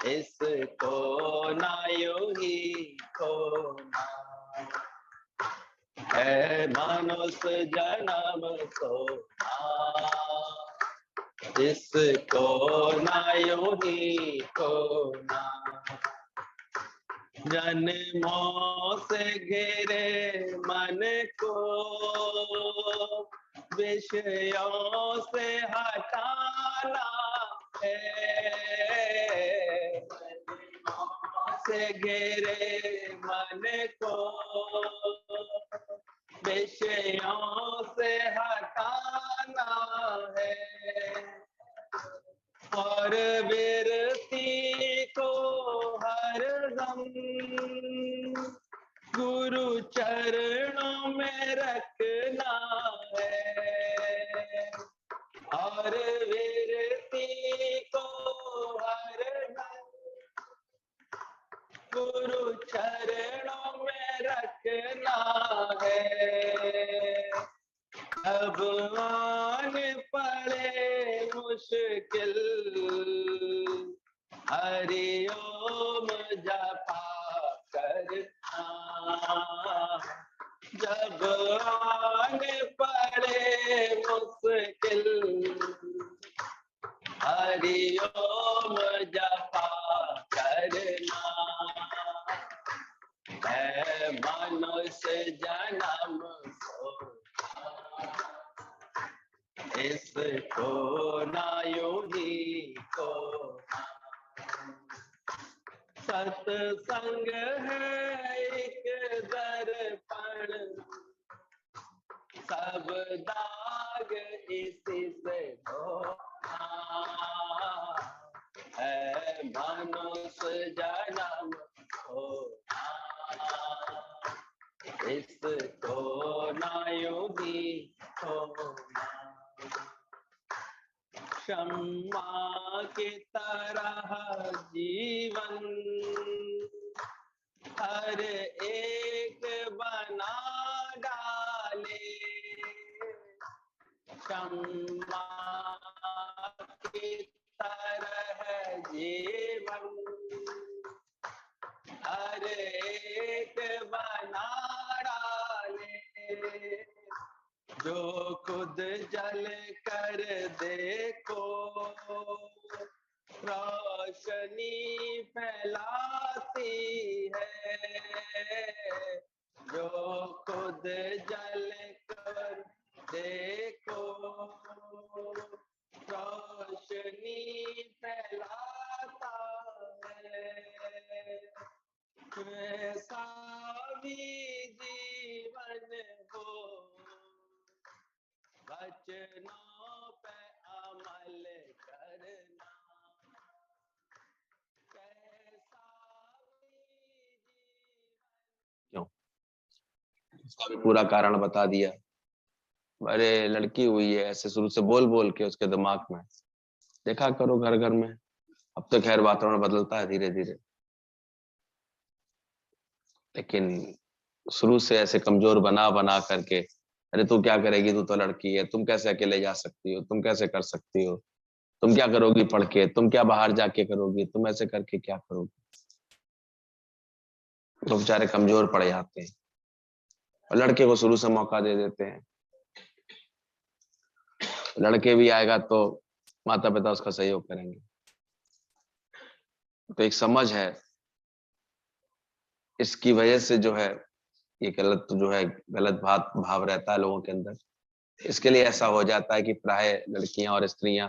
इसको ना यूं ही खोना। है मनुष्य जन्म सोना, इसको ना यूं ही खोना। जन्मों से घिरे मन को विषयों से हटाना है। जन्मों से घिरे मन को विषयों से हटाना है। और विरती को हर दम गुरु चरणों में रखना है। और विरती को हर दम गुरु चरणों में रखना है। अब आन पड़े मुश्किल हरि ओम जपा करना। जब आन पड़े मुश्किल हरि ओम जपा करना। है मनुष्य जन्म इसको ना यूं ही खोना। सत्संग है एक दर्पण, सब दाग इसी से धोना। है मनुष्य जन्म खोना, इसको ना यूं ही खोना। शम्मा की तरह जीवन हर एक बना डाले। शम्मा की तरह जीवन हर एक बना डाले। जो खुद जल कर देखो रोशनी फैलाती है। जो खुद जल कर देखो रोशनी फैलाता है। वैसा भी जीवन हो वचनों पे अमल करना। क्यों उसका भी पूरा कारण बता दिया। अरे लड़की हुई है, ऐसे शुरू से बोल बोल के उसके दिमाग में देखा करो घर घर में। अब तो खैर वातावरण बदलता है धीरे धीरे, लेकिन शुरू से ऐसे कमजोर बना बना करके, अरे तू क्या करेगी, तू तो लड़की है, तुम कैसे अकेले जा सकती हो, तुम कैसे कर सकती हो, तुम क्या करोगी पढ़ के, तुम क्या बाहर जाके करोगी, तुम ऐसे करके क्या करोगी। तो बेचारे कमजोर पड़ जाते हैं और लड़के को शुरू से मौका दे देते हैं। लड़के भी आएगा तो माता पिता उसका सहयोग करेंगे। तो एक समझ है, इसकी वजह से जो है ये गलत जो है गलत भाव रहता है लोगों के अंदर। इसके लिए ऐसा हो जाता है कि प्राय लड़कियां और स्त्रियां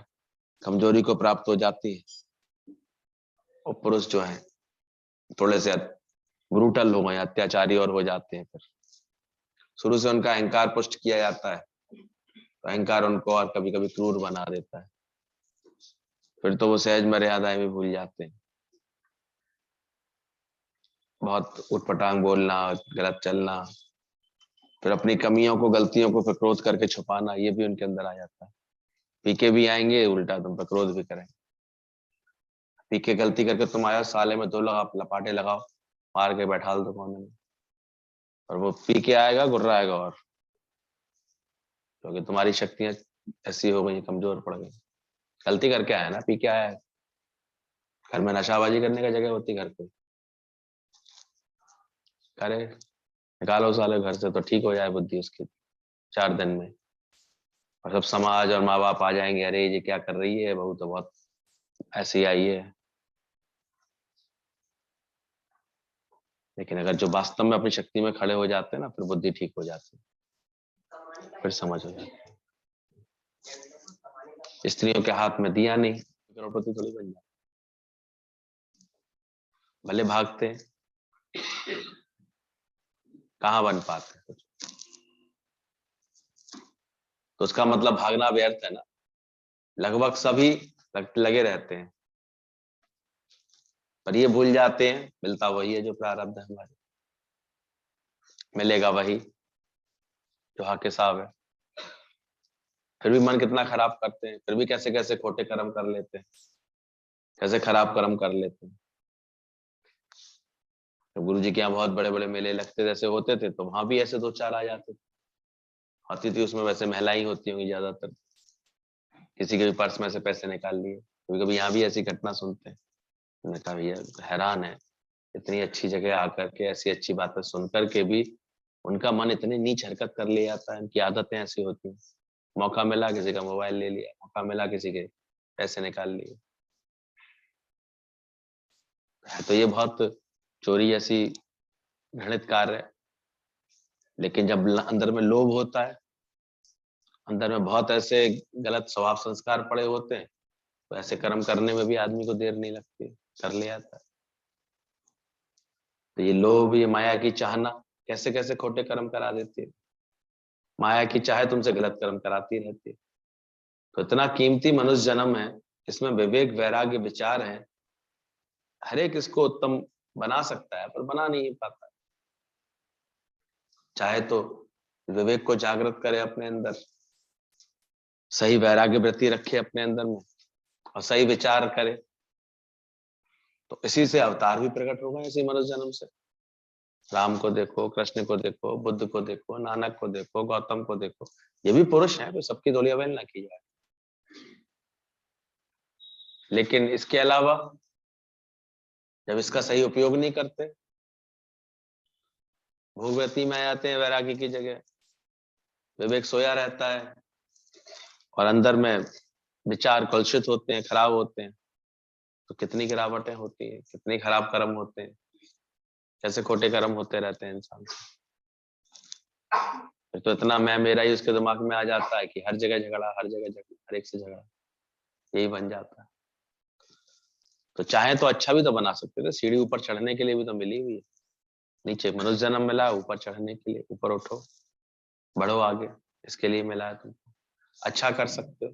कमजोरी को प्राप्त हो जाती है और पुरुष जो है थोड़े से ब्रूटल हो गए, अत्याचारी और हो जाते हैं। फिर शुरू से उनका अहंकार पुष्ट किया जाता है तो अहंकार उनको और कभी कभी क्रूर बना देता है। फिर तो वो सहज मर्यादाएं भी भूल जाते हैं। बहुत उटपटांग बोलना, गलत चलना, फिर अपनी कमियों को गलतियों को फिर क्रोध करके छुपाना, ये भी उनके अंदर आ जाता है। पीके भी आएंगे, उल्टा तुम पर क्रोध भी करेंगे। पीके गलती करके तुम आया, साले में दो लपाटे लगाओ, मार के बैठा दो कोने में, और वो पीके आएगा गुर्राएगा और, क्योंकि तुम्हारी शक्तियां ऐसी हो गई, कमजोर पड़ गई। गलती करके आया ना, पी के आया है। घर में नशाबाजी करने का जगह होती घर पे, करे, निकालो साले घर से तो ठीक हो जाए बुद्धि उसकी 4 दिन में। और सब समाज और माँ बाप आ जाएंगे, अरे ये क्या कर रही है, बहू तो बहुत ऐसी आई है। लेकिन अगर जो वास्तव में अपनी शक्ति में खड़े हो जाते हैं ना, फिर बुद्धि ठीक हो जाती है, फिर समझ हो जाती है। स्त्रियों के हाथ में दिया नहीं, करोड़पति थोड़ी बन जाए, भले भागते हैं, कहाँ बन पाते हैं कुछ। तो उसका मतलब भागना व्यर्थ है ना। लगभग सभी लगे रहते हैं, पर ये भूल जाते हैं मिलता वही है जो प्रारब्ध है हमारे, मिलेगा वही जो हक हिसाब है। फिर भी मन कितना खराब करते हैं, फिर भी कैसे कैसे खोटे कर्म कर लेते हैं, कैसे खराब कर्म कर लेते हैं। तो गुरु जी के यहाँ बहुत बड़े बड़े मेले लगते जैसे होते थे, तो वहां भी ऐसे 2-4 आ जाते थे। आती थी उसमें वैसे महिलाएं होती होंगी ज्यादातर, किसी के भी पर्स में से पैसे निकाल लिए। कभी कभी यहाँ भी ऐसी घटना सुनते हैं। मैंने कहा भैया हैरान है, इतनी अच्छी जगह आकर के ऐसी अच्छी बातें सुन करके भी उनका मन इतनी नीच हरकत कर ले जाता है, उनकी आदतें ऐसी होती हैं। मौका मिला किसी का मोबाइल ले लिया, मौका मिला किसी के पैसे निकाल लिए। तो ये बहुत चोरी जैसी घृणित कार्य है। लेकिन जब अंदर में लोभ होता है, अंदर में बहुत ऐसे गलत स्वभाव संस्कार पड़े होते हैं, तो ऐसे कर्म करने में भी आदमी को देर नहीं लगती, कर ले आता है। तो ये लोभ, ये माया की चाहना कैसे कैसे खोटे कर्म करा देती है। माया की चाहे तुमसे गलत कर्म कराती रहती है। तो इतना कीमती मनुष्य जन्म है, इसमें विवेक वैराग्य विचार है, हर एक इसको उत्तम बना सकता है, पर बना नहीं पाता। चाहे तो विवेक को जागृत करे अपने अंदर, सही वैराग्य वृत्ति रखे अपने अंदर में, और सही विचार करे, तो इसी से अवतार भी प्रकट होगा, इसी मनुष्य जन्म से। राम को देखो, कृष्ण को देखो, बुद्ध को देखो, नानक को देखो, गौतम को देखो, ये भी पुरुष हैं, तो सबकी थोड़ी अवहेलना की जाए। लेकिन इसके अलावा जब इसका सही उपयोग नहीं करते, भोगवती में आ जाते हैं वैरागी की जगह, विवेक सोया रहता है और अंदर में विचार कलुषित होते हैं, खराब होते हैं, तो कितनी गिरावटें होती हैं, कितने खराब कर्म होते हैं, कैसे खोटे कर्म होते रहते हैं इंसान। फिर तो इतना मैं मेरा ही उसके दिमाग में आ जाता है कि हर जगह झगड़ा, हर जगह झगड़ा, हर एक से झगड़ा, यही बन जाता है। तो चाहे तो अच्छा भी तो बना सकते थे, सीढ़ी ऊपर चढ़ने के लिए भी तो मिली हुई है। नीचे मनुष्य जन्म मिला, ऊपर चढ़ने के लिए, ऊपर उठो, बढ़ो आगे, इसके लिए मिला है तुमको, अच्छा कर सकते हो।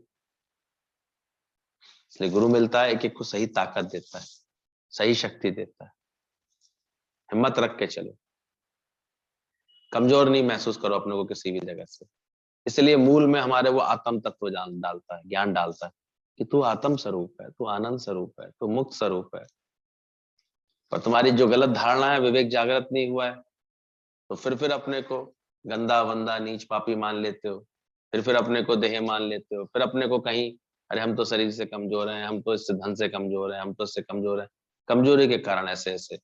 इसलिए गुरु मिलता है, एक एक को सही ताकत देता है, सही शक्ति देता है। हिम्मत रख के चलो, कमजोर नहीं महसूस करो अपने को किसी भी जगह से। इसलिए मूल में हमारे वो आत्म तत्व डालता है, ज्ञान डालता है कि तू आत्म स्वरूप है, तू आनंद स्वरूप है, तू मुक्त स्वरूप है। पर तुम्हारी जो गलत धारणा है, विवेक जागृत नहीं हुआ है, तो फिर अपने को गंदा वंदा नीच पापी मान लेते हो, फिर अपने को देह मान लेते हो, फिर अपने को कहीं अरे हम तो शरीर से कमजोर हैं, हम तो इससे धन से कमजोर हैं, हम तो इससे कमजोर हैं। कमजोरी के कारण ऐसे ऐसे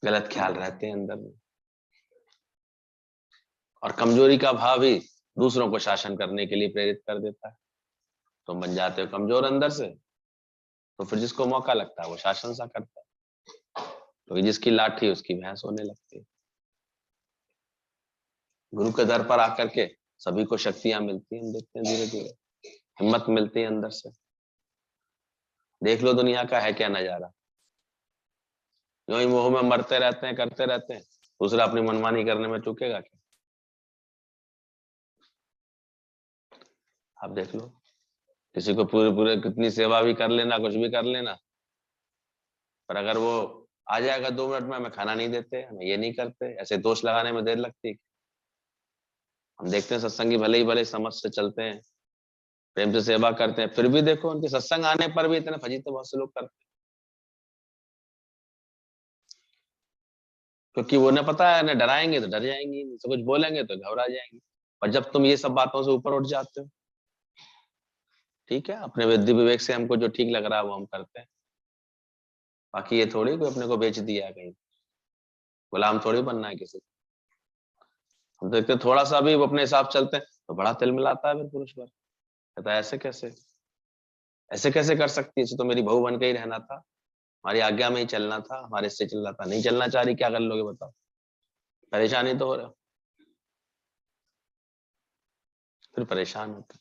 गलत ख्याल रहते हैं अंदर में। और कमजोरी का भाव ही दूसरों को शासन करने के लिए प्रेरित कर देता है। तुम बन जाते हो कमजोर अंदर से, तो फिर जिसको मौका लगता है वो शासन सा करता है, तो जिसकी लाठी उसकी भैंस होने लगती है। गुरु के दर पर आकर के सभी को शक्तियां मिलती हैं, हम देखते हैं धीरे धीरे, हिम्मत मिलती है अंदर से। देख लो दुनिया का है क्या नजारा, जो ही मोह में मरते रहते हैं, करते रहते हैं, दूसरा अपनी मनमानी करने में चूकेगा क्या? आप देख लो, किसी को पूरे पूरे कितनी सेवा भी कर लेना, कुछ भी कर लेना, पर अगर वो आ जाएगा 2 मिनट में, हमें खाना नहीं देते, हमें ये नहीं करते, ऐसे दोष लगाने में देर लगती है। हम देखते हैं सत्संगी भले ही भले समझ से चलते हैं, प्रेम से सेवा करते हैं, फिर भी देखो उनके सत्संग आने पर भी इतने फजीते बहुत से लोग करते हैं, क्योंकि वो ने पता है, ना डराएंगे तो डर जाएंगी, नहीं तो कुछ बोलेंगे तो घबरा जाएंगी। और जब तुम ये सब बातों से ऊपर उठ जाते हो, ठीक है, अपने बुद्धि विवेक से हमको जो ठीक लग रहा है वो हम करते हैं। बाकी ये थोड़ी कोई अपने को बेच दिया है कहीं, गुलाम थोड़ी बनना है किसी। हम देखते थोड़ा सा भी वो अपने हिसाब से चलते हैं तो बड़ा तिल मिलाता है फिर पुरुष वर्ग, कहता है ऐसे कैसे कर सकती है, इसे तो मेरी बहू बन के ही रहना था, हमारी आज्ञा में ही चलना था, हमारे से चलना था, नहीं चलना चाह रही, क्या कर लोगे बताओ, परेशानी तो हो रहा, फिर परेशान होते।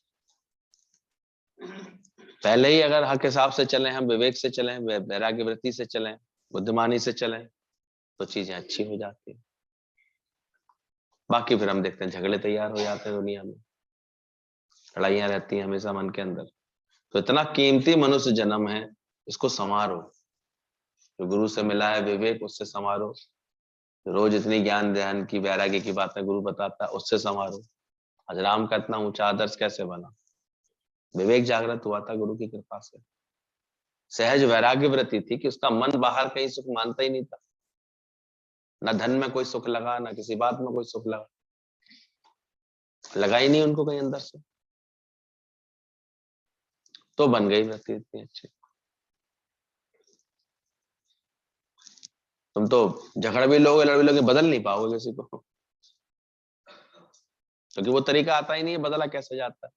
पहले ही अगर हक हिसाब से चलें, हम विवेक से चलें, वैराग्य वृत्ति से चलें, बुद्धिमानी से चलें, तो चीजें अच्छी हो जाती है। बाकी फिर हम देखते हैं झगड़े तैयार हो जाते हैं दुनिया में, लड़ाइयां रहती हैं हमेशा मन के अंदर। तो इतना कीमती मनुष्य जन्म है, इसको संवारो, जो गुरु से मिला है विवेक उससे संवारो, रोज इतनी ज्ञान ध्यान की वैराग्य की बातें गुरु बताता है उससे संवारो। आज राम का इतना ऊंचा आदर्श कैसे बना, विवेक जागृत हुआ था गुरु की कृपा से, सहज वैराग्य वृत्ति थी कि उसका मन बाहर कहीं सुख मानता ही नहीं था, ना धन में कोई सुख लगा, ना किसी बात में कोई सुख लगा ही नहीं उनको कहीं अंदर से, तो बन गई वृत्ति इतनी अच्छी। तुम तो झगड़ भी लोगे, लड़ भी लोगे, बदल नहीं पाओगे किसी को, क्योंकि वो तरीका आता ही नहीं है, बदला कैसे जाता है,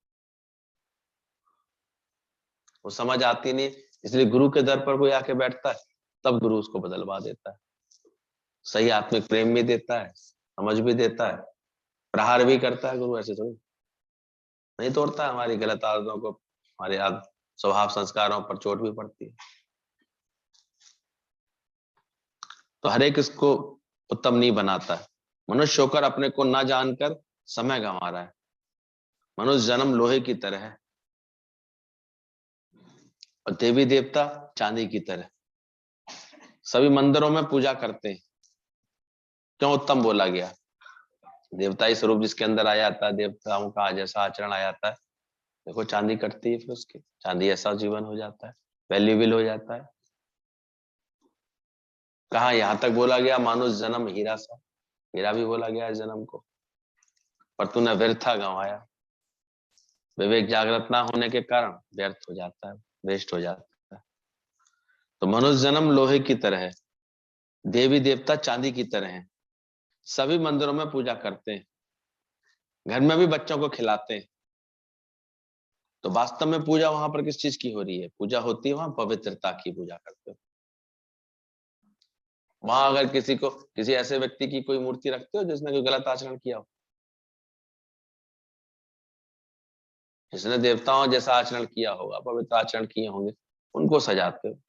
वो समझ आती नहीं। इसलिए गुरु के दर पर कोई आके बैठता है, तब गुरु उसको बदलवा देता है, सही आत्मिक प्रेम भी देता है, समझ भी देता है, प्रहार भी करता है गुरु, ऐसे थोड़ी नहीं तोड़ता है, हमारी गलत आदतों को, हमारे स्वभाव संस्कारों पर चोट भी पड़ती है। तो हर एक इसको उत्तम नहीं बनाता है। मनुष्य होकर अपने को ना जानकर समय गंवा रहा है। मनुष्य जन्म लोहे की तरह है और देवी देवता चांदी की तरह। सभी मंदिरों में पूजा करते हैं, क्यों उत्तम बोला गया, देवताई स्वरूप जिसके अंदर आ जाता है, देवताओं का जैसा आचरण आ जाता है, देखो चांदी कटती है फिर उसकी, चांदी ऐसा जीवन हो जाता है, वैल्यूएबल हो जाता है। कहा यहां तक बोला गया मानुष जन्म हीरा सा, हीरा भी बोला गया है जन्म को, पर तूने व्यर्था गंवाया, विवेक जागृत ना होने के कारण व्यर्थ हो जाता है, वेस्ट हो जाता है। तो मनुष्य जन्म लोहे की तरह है, देवी देवता चांदी की तरह है, सभी मंदिरों में पूजा करते हैं, घर में भी बच्चों को खिलाते हैं। तो वास्तव में पूजा वहां पर किस चीज की हो रही है, पूजा होती है वहां पवित्रता की, पूजा करते हो। वहां अगर किसी ऐसे व्यक्ति की कोई मूर्ति रखते हो जिसने कोई गलत आचरण किया हो, जिसने देवताओं जैसा आचरण किया होगा, पवित्र आचरण किए होंगे, उनको सजाते हो,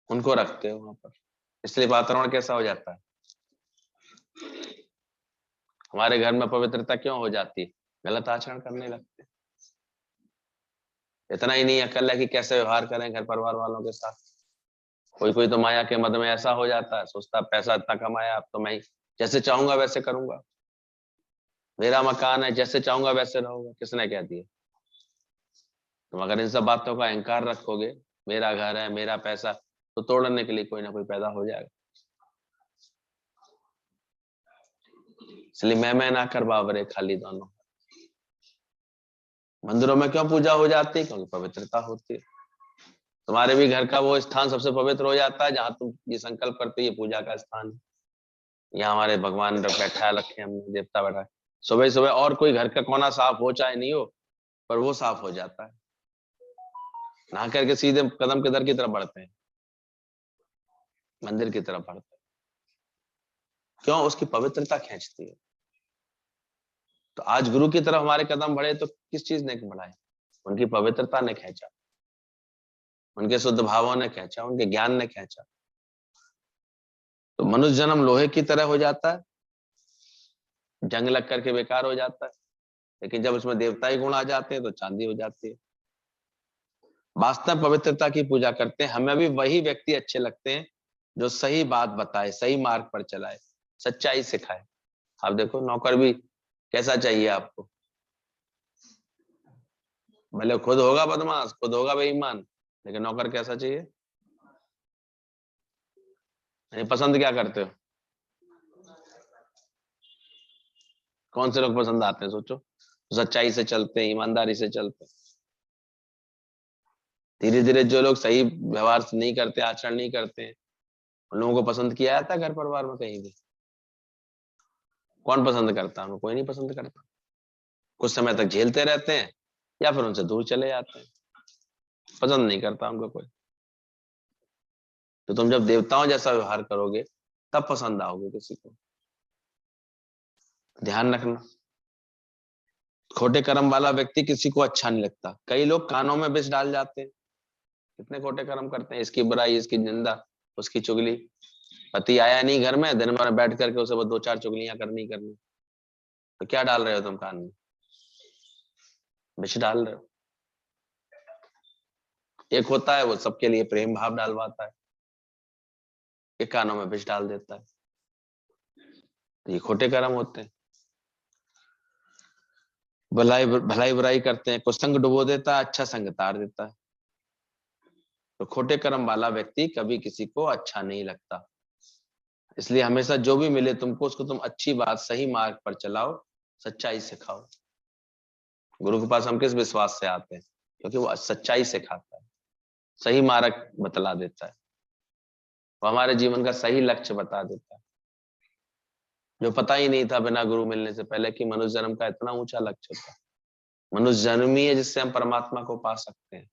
उनको रखते हो वहां पर, इसलिए वातावरण कैसा हो जाता है, हमारे घर में पवित्रता क्यों हो जाती है, गलत आचरण करने लगते। इतना ही नहीं अकल है कि कैसे व्यवहार करें घर परिवार वालों के साथ। कोई तो माया के मद में ऐसा हो जाता है, सोचता है पैसा इतना कमाया, अब तो मैं जैसे चाहूंगा वैसे करूंगा, मेरा मकान है, जैसे चाहूंगा वैसे रहूंगा। किसने कह दिया, तुम अगर इन सब बातों का अहंकार रखोगे, मेरा घर है, मेरा पैसा, तो तोड़ने के लिए कोई ना कोई पैदा हो जाएगा। इसलिए मैं ना कर बाबरे खाली दोनों। मंदिरों में क्यों पूजा हो जाती है, क्योंकि पवित्रता होती है। तुम्हारे भी घर का वो स्थान सबसे पवित्र हो जाता है जहां तुम ये संकल्प करते हो ये पूजा का स्थान है, यहाँ हमारे भगवान बैठा रखे, हमने देवता बैठा है। सुबह सुबह और कोई घर का कोना साफ हो चाहे नहीं हो, पर वो साफ हो जाता है, नहा करके सीधे कदम किधर की तरफ बढ़ते हैं, मंदिर की तरफ बढ़ते हैं। क्यों, उसकी पवित्रता खींचती है। तो आज गुरु की तरफ हमारे कदम बढ़े तो किस चीज ने बढ़ाए, उनकी पवित्रता ने खींचा, उनके शुद्ध भावों ने खींचा, उनके ज्ञान ने खींचा। तो मनुष्य जन्म लोहे की तरह हो जाता है, जंग लग करके बेकार हो जाता है, लेकिन जब उसमें देवताई गुण आ जाते हैं तो चांदी हो जाती है। वास्तव पवित्रता की पूजा करते हैं, हमें भी वही व्यक्ति अच्छे लगते हैं जो सही बात बताए, सही मार्ग पर चलाए, सच्चाई सिखाए। आप देखो नौकर भी कैसा चाहिए आपको, भले खुद होगा बदमाश, खुद होगा बेईमान, लेकिन नौकर कैसा चाहिए, यानी पसंद क्या करते हो, कौन से लोग पसंद आते हैं, सोचो। सच्चाई से चलते हैं, ईमानदारी से चलते हैं, धीरे धीरे जो लोग सही व्यवहार नहीं करते, आचरण नहीं करते हैं, उन लोगों को पसंद किया जाता है घर परिवार में कहीं भी? कौन पसंद करता है? उनको कोई नहीं पसंद करता। कुछ समय तक झेलते रहते हैं या फिर उनसे दूर चले जाते हैं, पसंद नहीं करता उनको कोई। तो तुम जब देवताओं जैसा व्यवहार करोगे तब पसंद आओगे किसी को। ध्यान रखना, खोटे कर्म वाला व्यक्ति किसी को अच्छा नहीं लगता। कई लोग कानों में विष डाल जाते हैं, कितने खोटे कर्म करते हैं, इसकी बुराई, इसकी निंदा, उसकी चुगली। पति आया नहीं घर में, दिन भर बैठ करके उसे बस 2-4 चुगलियां करनी। तो क्या डाल रहे हो तुम कान में? विष डाल रहे हो। एक होता है वो सबके लिए प्रेम भाव डालवाता है, एक कानों में विष डाल देता है। तो ये खोटे कर्म होते हैं। भलाई बुराई करते हैं, कुछ संग डुबो देता है, अच्छा संग तार देता है। तो खोटे कर्म वाला व्यक्ति कभी किसी को अच्छा नहीं लगता। इसलिए हमेशा जो भी मिले तुमको, उसको तुम अच्छी बात, सही मार्ग पर चलाओ, सच्चाई सिखाओ। गुरु के पास हम किस विश्वास से आते हैं? क्योंकि वो सच्चाई सिखाता है, सही मार्ग बतला देता है, वो हमारे जीवन का सही लक्ष्य बता देता है, जो पता ही नहीं था बिना गुरु मिलने से पहले कि मनुष्य जन्म का इतना ऊंचा लक्ष्य होता है। मनुष्य जन्म ही है जिससे हम परमात्मा को पा सकते हैं।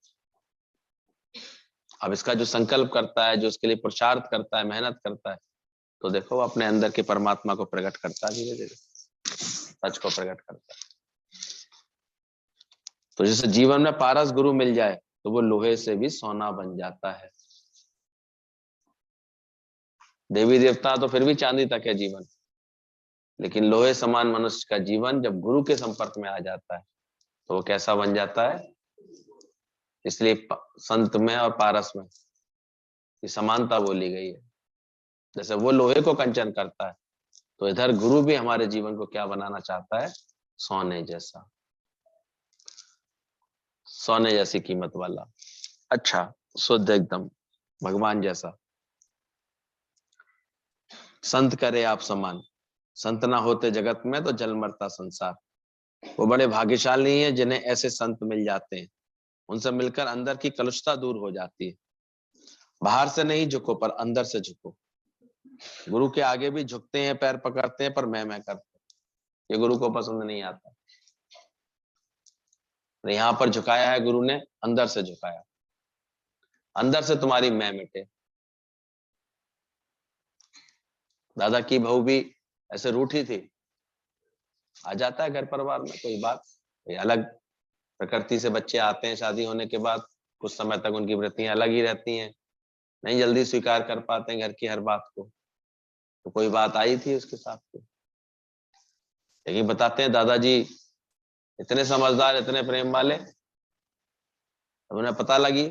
अब इसका जो संकल्प करता है, जो इसके लिए पुरुषार्थ करता है, मेहनत करता है, तो देखो वो अपने अंदर के परमात्मा को प्रकट करता है, धीरे धीरे सच को प्रकट करता है। तो जैसे जीवन में पारस गुरु मिल जाए तो वो लोहे से भी सोना बन जाता है। देवी देवता तो फिर भी चांदी तक है जीवन, लेकिन लोहे समान मनुष्य का जीवन जब गुरु के संपर्क में आ जाता है तो वो कैसा बन जाता है। इसलिए संत में और पारस में ये समानता बोली गई है। जैसे वो लोहे को कंचन करता है, तो इधर गुरु भी हमारे जीवन को क्या बनाना चाहता है? सोने जैसा, सोने जैसी कीमत वाला, अच्छा, शुद्ध, एकदम भगवान जैसा। संत करे आप समान, संत ना होते जगत में तो जल मरता संसार। वो बड़े भाग्यशाली हैं जिन्हें ऐसे संत मिल जाते हैं। उनसे मिलकर अंदर की कलुषता दूर हो जाती है। बाहर से नहीं झुको पर अंदर से झुको। गुरु के आगे भी झुकते हैं, पैर पकड़ते हैं, पर मैं करते हैं, ये गुरु को पसंद नहीं आता। यहाँ पर झुकाया है गुरु ने, अंदर से झुकाया, अंदर से तुम्हारी मैं मिटे। दादा की बहू भी ऐसे रूठी थी। आ जाता है घर परिवार में कोई बात, कोई अलग प्रकृति से बच्चे आते हैं, शादी होने के बाद कुछ समय तक उनकी वृत्तियां अलग ही रहती हैं, नहीं जल्दी स्वीकार कर पाते हैं घर की हर बात को। तो कोई बात आई थी उसके साथ में, लेकिन बताते हैं दादाजी इतने समझदार, इतने प्रेम वाले, अब उन्हें पता लगी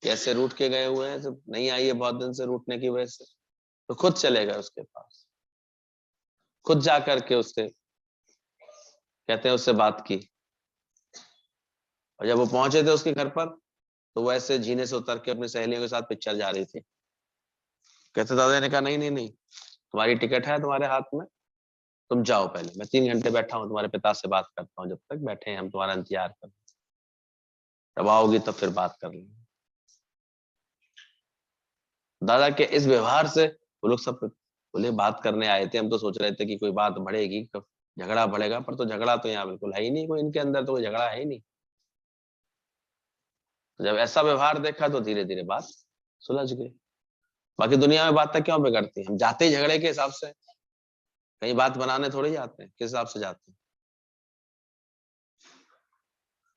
कैसे रूठ के गए हुए हैं, जब नहीं आई है बहुत दिन से रूठने की वजह से, तो खुद चले गए उसके पास, खुद जा करके उससे कहते हैं उससे बात की। और जब वो पहुंचे थे उसके घर पर, तो वो ऐसे झीने से उतर के अपनी सहेलियों के साथ पिक्चर जा रही थी। कहते दादा ने कहा नहीं नहीं नहीं, तुम्हारी टिकट है तुम्हारे हाथ में, तुम जाओ, पहले मैं 3 घंटे बैठा हूँ तुम्हारे पिता से बात करता हूँ, जब तक बैठे हैं हम तुम्हारा इंतजार कर, जब आओगी तब फिर बात कर लेंगे। दादा के इस व्यवहार से वो लोग सब बोले बात करने आए थे, हम तो सोच रहे थे कि कोई बात बढ़ेगी, झगड़ा बढ़ेगा, पर तो झगड़ा तो यहाँ बिल्कुल है ही नहीं, कोई इनके अंदर तो कोई झगड़ा है ही नहीं। जब ऐसा व्यवहार देखा तो धीरे धीरे बात सुलझ गई। बाकी दुनिया में बात तक क्यों बिगड़ती, हम जाते ही झगड़े के हिसाब से, कहीं बात बनाने थोड़ी जाते हैं, किस हिसाब से जाते हैं?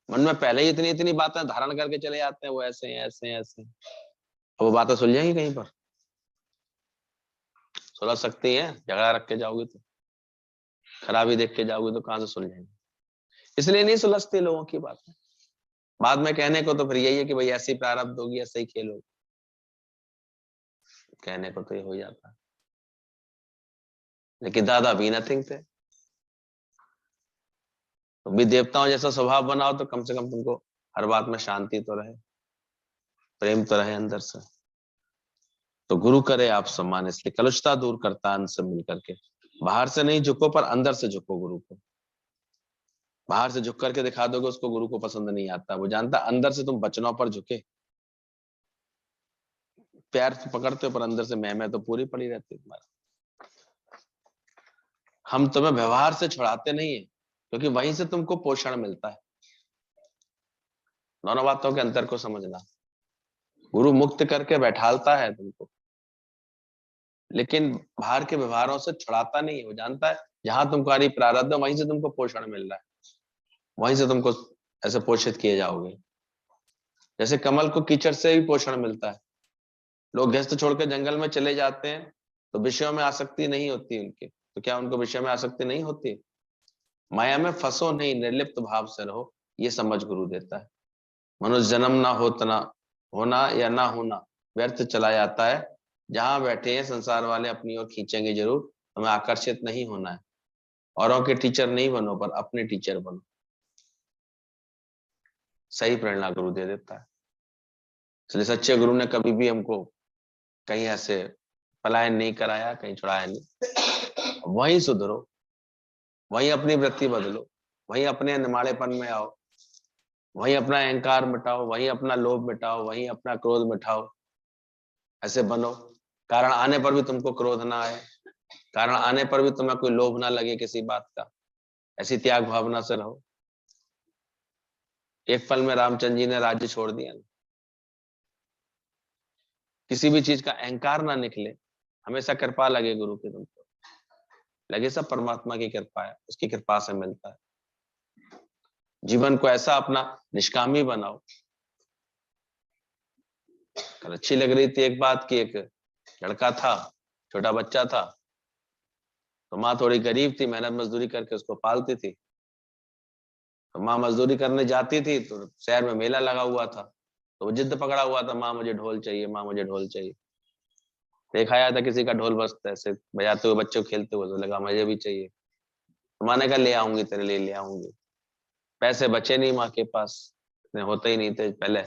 मन में पहले ही इतनी इतनी बातें धारण करके चले जाते हैं, वो ऐसे हैं ऐसे हैं ऐसे हैं। अब वो बातें सुलझेंगी कहीं पर? सुलझ सकती है? झगड़ा रख के जाओगे तो, खराबी देख के जाओगे तो कहां से सुलझेंगे? इसलिए नहीं सुलझती लोगों की बातें। बाद में कहने को तो फिर यही है कि भाई ऐसी प्रारब्ध होगी, ऐसे ही खेल होगी, कहने को तो ये हो जाता है। लेकिन दादा भी नथिंग थे। तो भी देवताओं जैसा स्वभाव बनाओ तो कम से कम तुमको हर बात में शांति तो रहे, प्रेम तो रहे अंदर से। तो गुरु करे आप सम्मान, इसलिए कलुषता दूर करता है अंदर से मिल करके। बाहर से नहीं झुको पर अंदर से झुको गुरु को। बाहर से झुक करके दिखा दोगे उसको, गुरु को पसंद नहीं आता। वो जानता अंदर से तुम वचनों पर झुके प्यार से पकड़ते हो पर अंदर से मैं तो पूरी पड़ी रहती है तुम्हारी। हम तुम्हें व्यवहार से छुड़ाते नहीं है, क्योंकि वहीं से तुमको पोषण मिलता है। दोनों बातों के अंतर को समझना। गुरु मुक्त करके बैठालता है तुमको, लेकिन बाहर के व्यवहारों से छुड़ाता नहीं है। वो जानता है जहां तुम्हारी प्रारब्ध है वहीं से तुमको पोषण मिल रहा है, वहीं से तुमको ऐसे पोषित किए जाओगे। जैसे कमल को कीचड़ से भी पोषण मिलता है। लोग गृहस्थ छोड़कर जंगल में चले जाते हैं तो विषयों में आसक्ति नहीं होती उनकी, तो क्या उनको विषय में आसक्ति नहीं होती? माया में फंसो नहीं, निर्लिप्त भाव से रहो, ये समझ गुरु देता है। मनुष्य जन्म ना होना, होना या ना होना व्यर्थ चला जाता है। जहां बैठे हैं संसार वाले अपनी ओर खींचेंगे जरूर, हमें आकर्षित नहीं होना है। औरों के टीचर नहीं बनो, पर अपने टीचर बनो। सही प्रेरणा गुरु दे देता है। इसलिए सच्चे गुरु ने कभी भी हमको कहीं ऐसे पलायन नहीं कराया, कहीं छुड़ाया नहीं। वहीं सुधरो, वहीं अपनी वृत्ति बदलो, वहीं अपने निमाड़ेपन में आओ, वहीं अपना अहंकार मिटाओ, वहीं अपना लोभ मिटाओ, वहीं अपना क्रोध मिटाओ। ऐसे बनो, कारण आने पर भी तुमको क्रोध ना आए, कारण आने पर भी तुम्हें कोई लोभ ना लगे किसी बात का। ऐसी त्याग भावना से रहो। एक पल में रामचंद्र जी ने राज्य छोड़ दिया। किसी भी चीज का अहंकार ना निकले, हमेशा कृपा लगे गुरु की तुमको, लगे सब परमात्मा की कृपा है, उसकी कृपा से मिलता है। जीवन को ऐसा अपना निष्कामी बनाओ। कल अच्छी लग रही थी एक बात की, एक लड़का था, छोटा बच्चा था, तो माँ थोड़ी गरीब थी, मेहनत मजदूरी करके उसको पालती थी। तो माँ मजदूरी करने जाती थी तो शहर में मेला लगा हुआ था, तो वो जिद पकड़ा हुआ था, माँ मुझे ढोल चाहिए, माँ मुझे ढोल चाहिए। देखा आया था किसी का ढोल बजता ऐसे बजाते हुए, बच्चों खेलते हुए, तो लगा मुझे भी चाहिए। तो माँ ने कहा ले आऊंगी तेरे लिए, ले आऊंगी। पैसे बचे नहीं माँ के पास, इतने होते ही नहीं थे पहले।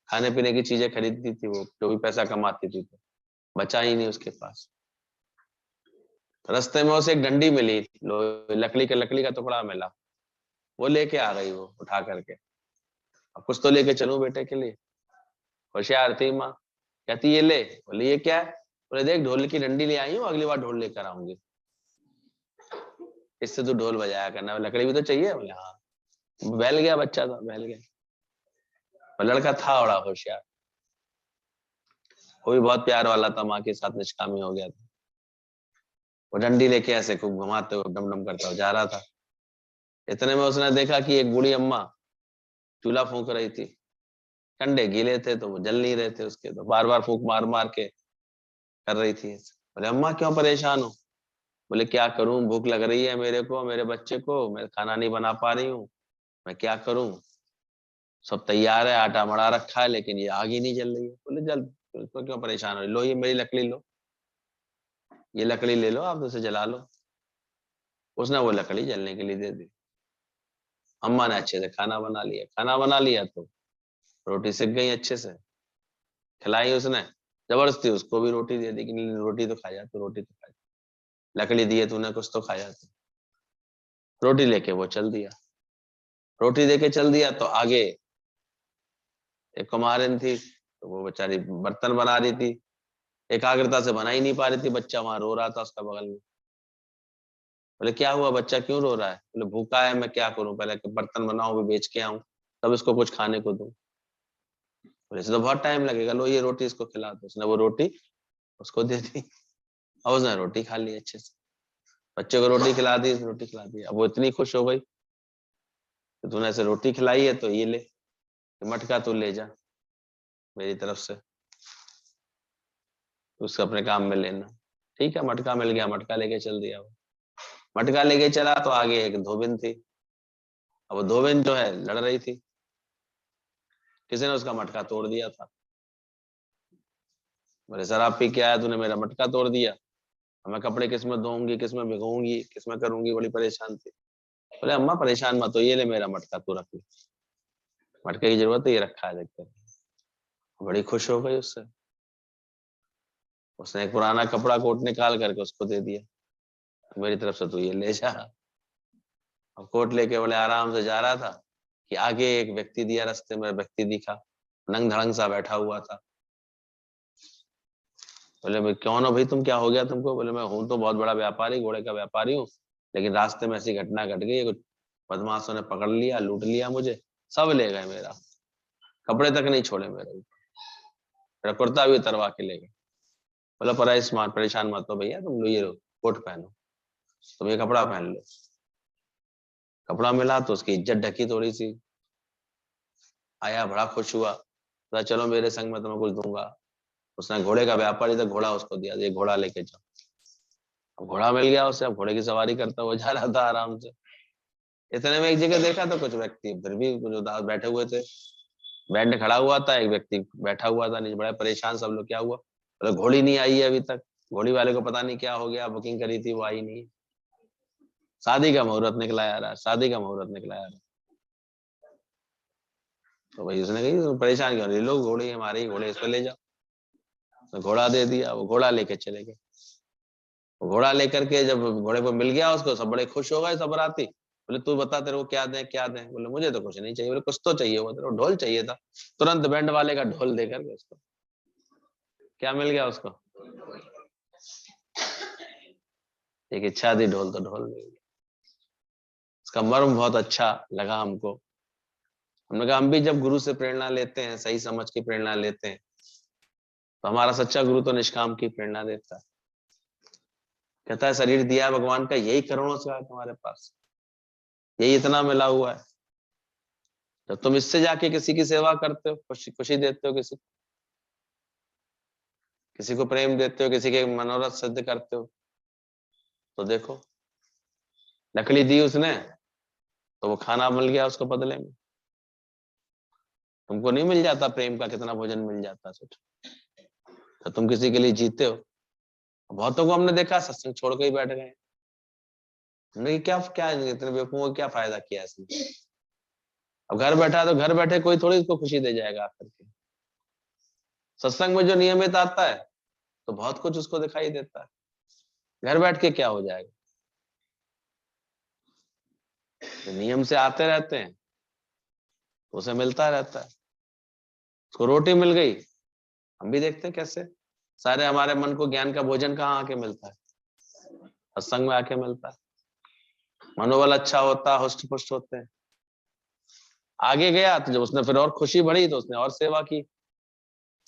खाने पीने की चीजें खरीदती थी वो, जो भी पैसा कमाती थी, तो बचा ही नहीं उसके पास। रास्ते में उसे एक डंडी मिली, लकड़ी का टुकड़ा मिला, वो लेके आ गई, वो उठा करके। अब कुछ तो लेके चलूं बेटे के लिए। होशियार थी माँ, कहती ये ले। बोले ये क्या है? बोले देख ढोल की डंडी ले आई हूँ, अगली बार ढोल लेकर आऊंगी, इससे तू ढोल बजाया करना। लकड़ी भी तो चाहिए। बोले हाँ। बहल गया, बच्चा था, बहल गया। और लड़का था बड़ा होशियार, वो भी बहुत प्यार वाला था, माँ के साथ निष्कामी हो गया था। वो डंडी लेके ऐसे खूब घुमाते हुए डम डम करता हुआ जा रहा था। इतने में उसने देखा कि एक बूढ़ी अम्मा चूल्हा फूंक रही थी। कंडे गीले थे तो वो जल नहीं रहे थे उसके, तो बार बार फूंक मार मार के कर रही थी। बोले अम्मा क्यों परेशान हो? बोले क्या करूं, भूख लग रही है मेरे को, मेरे बच्चे को, मैं खाना नहीं बना पा रही हूँ, मैं क्या करूं? सब तैयार है, आटा मड़ा रखा है, लेकिन ये आग ही नहीं जल रही है। बोले जल, तो क्यों परेशान हो रही? लो ये मेरी लकड़ी लो, ये लकड़ी ले लो, आप उसे जला लो। उसने वो लकड़ी जलने के लिए दे दी। अम्मा ने अच्छे से खाना बना लिया। खाना बना लिया तो रोटी सिक गई अच्छे से, खिलाई उसने। जबरदस्ती उसको भी रोटी दे दी कि नहीं, रोटी तो खा जा, तो रोटी तो खा जा, लकड़ी दी है तूने, कुछ तो खाया। तो रोटी लेके वो चल दिया। रोटी देके चल दिया तो आगे एक कुम्हारिन थी, तो वो बेचारी बर्तन बना रही थी, एकाग्रता से बना ही नहीं पा रही थी। बच्चा वहां रो रहा था उसका बगल में। बोले क्या हुआ, बच्चा क्यों रो रहा है? बोले भूखा है, मैं क्या करूं, पहले बर्तन बनाऊं, भी बेच के आऊं, तब इसको कुछ खाने को दूं। बोले इसे तो बहुत टाइम लगेगा, लो ये रोटी इसको खिला दो। उसने वो रोटी उसको दे दी, और उसने रोटी खा ली अच्छे से। बच्चे को रोटी खिला दी, रोटी खिला दी। अब वो इतनी खुश हो गई कि तूने ऐसे रोटी खिलाई है तो ये ले, मटका तू ले जा मेरी तरफ से, उसको अपने काम में लेना। ठीक है, मटका मिल गया, मटका लेके चल दिया वो। मटका लेके चला तो आगे एक धोबिन थी। अब वो धोबिन जो है लड़ रही थी, किसी ने उसका मटका तोड़ दिया था। बोले शराब पी के आया, तूने मेरा मटका तोड़ दिया, अब मैं कपड़े किस में धोऊंगी, किस में भिगोऊंगी, किस में करूंगी, बड़ी परेशान थी। बोले अम्मा परेशान मत हो, ये ले मेरा मटका, तू रख ले, मटके की जरूरत है, ये रखा है देखते। बड़ी खुश हो गई उससे। उसने एक पुराना कपड़ा कोट निकाल करके उसको दे दिया, मेरी तरफ से तू ये ले जा। अब कोट लेके बोले आराम से जा रहा था कि आगे एक व्यक्ति दिया, रास्ते में व्यक्ति दिखा, नंग धड़ंग सा बैठा हुआ था। बोले मैं कौन हो भाई तुम, क्या हो गया तुमको? बोले मैं हूं तो बहुत बड़ा व्यापारी, घोड़े का व्यापारी हूँ, लेकिन रास्ते में ऐसी घटना घट गई, कुछ बदमाशों ने पकड़ लिया, लूट लिया मुझे, सब ले गए मेरा, कपड़े तक नहीं छोड़े मेरे, मेरा कुर्ता भी उतरवा के ले गए। बोला परेशान मत हो भैया, तुम लो ये लो कोट पहनो, तुम ये कपड़ा पहन लो। कपड़ा मिला तो उसकी इज्जत ढकी थोड़ी सी, आया बड़ा खुश हुआ, बोला चलो मेरे संग में तुम्हें कुछ दूंगा। उसने घोड़े का व्यापारी था, घोड़ा उसको दिया, ये घोड़ा लेके जाओ। अब घोड़ा मिल गया उसे, अब घोड़े की सवारी करता हुआ जा रहा था आराम से। इतने में एक जगह देखा तो कुछ व्यक्ति फिर भी कुछ उदास बैठे हुए थे, बैंड खड़ा हुआ था, एक व्यक्ति बैठा हुआ था नीचे, बड़ा परेशान सब लोग, क्या हुआ? बोले घोड़ी नहीं आई है अभी तक, घोड़ी वाले को पता नहीं क्या हो गया, बुकिंग करी थी वो आई नहीं। शादी का मुहूर्त निकला यार, शादी का मुहूर्त निकला यार। तो भाई उसने कही तुम परेशान क्यों, ले लो घोड़ी हमारी, घोड़े इसको ले जाओ। तो घोड़ा दे दिया, वो घोड़ा लेके चले गए। घोड़ा लेकर के जब घोड़े को मिल गया उसको, सब बड़े खुश हो गए सब बराती। बोले तू बता तेरे को क्या दें क्या दें? बोले मुझे तो कुछ नहीं चाहिए। बोले कुछ तो चाहिए होगा, तेरे को ढोल चाहिए था। तुरंत बैंड वाले का ढोल देकर के उसको क्या मिल गया उसको, एक इच्छा थी, ढोल तो ढोल मिल गया। इसका मर्म बहुत अच्छा लगा हमको। हमने कहा हम भी जब गुरु से प्रेरणा लेते हैं, सही समझ की प्रेरणा लेते हैं, तो हमारा सच्चा गुरु तो निष्काम की प्रेरणा देता है। कहता है शरीर दिया भगवान का, यही करोड़ों से है तुम्हारे पास, यही इतना मिला हुआ है, तो तुम इससे जाके किसी की सेवा करते हो, खुशी खुशी देते हो, किसी को प्रेम देते हो, किसी के मनोरथ सिद्ध करते हो, तो देखो लकड़ी दी उसने तो वो खाना मिल गया उसको बदले में। तुमको नहीं मिल जाता प्रेम का कितना भोजन मिल जाता, सोचो। तो तुम किसी के लिए जीते हो। बहुतों को हमने देखा सत्संग छोड़ के ही बैठ गए। हमने क्या क्या इतने बेवकूफों को क्या फायदा किया इसमें? अब घर बैठा तो घर बैठे कोई थोड़ी इसको खुशी दे जाएगा आकर के। सत्संग में जो नियमित आता है तो बहुत कुछ उसको दिखाई देता है, घर बैठ के क्या हो जाएगा? तो नियम से आते रहते हैं तो उसे मिलता रहता है। उसको रोटी मिल गई, हम भी देखते हैं कैसे सारे हमारे मन को ज्ञान का भोजन कहाँ आके मिलता है, सत्संग में आके मिलता है। मनोबल अच्छा होता है, हुष्ट पुष्ट होते हैं। आगे गया तो जब उसने फिर और खुशी बढ़ी तो उसने और सेवा की,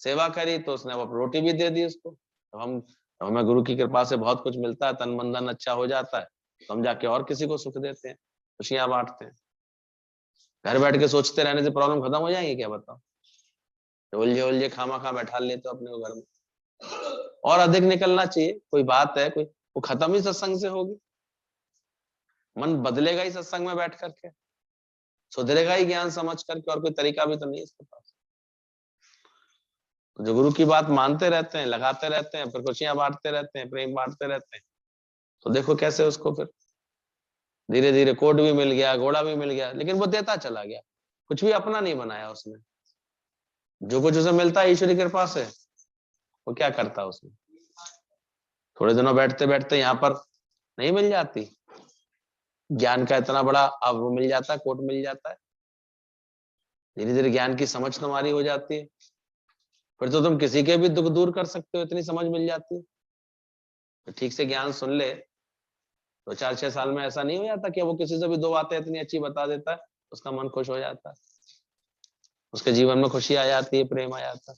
सेवा करी तो उसने अब रोटी भी दे दी उसको। तो हमें गुरु की कृपा से बहुत कुछ मिलता है, तन मन धन अच्छा हो जाता है, तो हम जाके और किसी को सुख देते हैं, खुशियां बांटते हैं। घर बैठ के सोचते रहने से प्रॉब्लम खत्म हो जाएंगे क्या, बताओ? उलझे उलझे खामा खा बैठा लेते हो अपने को घर में। और अधिक निकलना चाहिए, कोई बात है कोई, वो खत्म ही सत्संग से होगी। मन बदलेगा ही सत्संग में बैठ करके, सुधरेगा ही ज्ञान समझ करके, और कोई तरीका भी तो नहीं है इसके पास। जो गुरु की बात मानते रहते हैं, लगाते रहते हैं, फिर खुशियां बांटते रहते हैं, प्रेम बांटते रहते हैं, तो देखो कैसे उसको फिर धीरे धीरे कोट भी मिल गया, घोड़ा भी मिल गया, लेकिन वो देता चला गया, कुछ भी अपना नहीं बनाया उसने। जो कुछ उसे मिलता है ईश्वरी कृपा से, वो क्या करता उसने? थोड़े दिनों बैठते बैठते यहाँ पर नहीं मिल जाती, ज्ञान का इतना बड़ा अब वो मिल जाता है, कोट मिल जाता है, धीरे धीरे ज्ञान की समझ तुम्हारी हो जाती है, फिर तो तुम किसी के भी दुख दूर कर सकते हो, इतनी समझ मिल जाती है। तो ठीक से ज्ञान सुन ले तो 4-6 साल में ऐसा नहीं हो जाता कि वो किसी से भी दो बातें इतनी अच्छी बता देता है, उसका मन खुश हो जाता है, उसके जीवन में खुशी आ जाती है, प्रेम आ जाता है।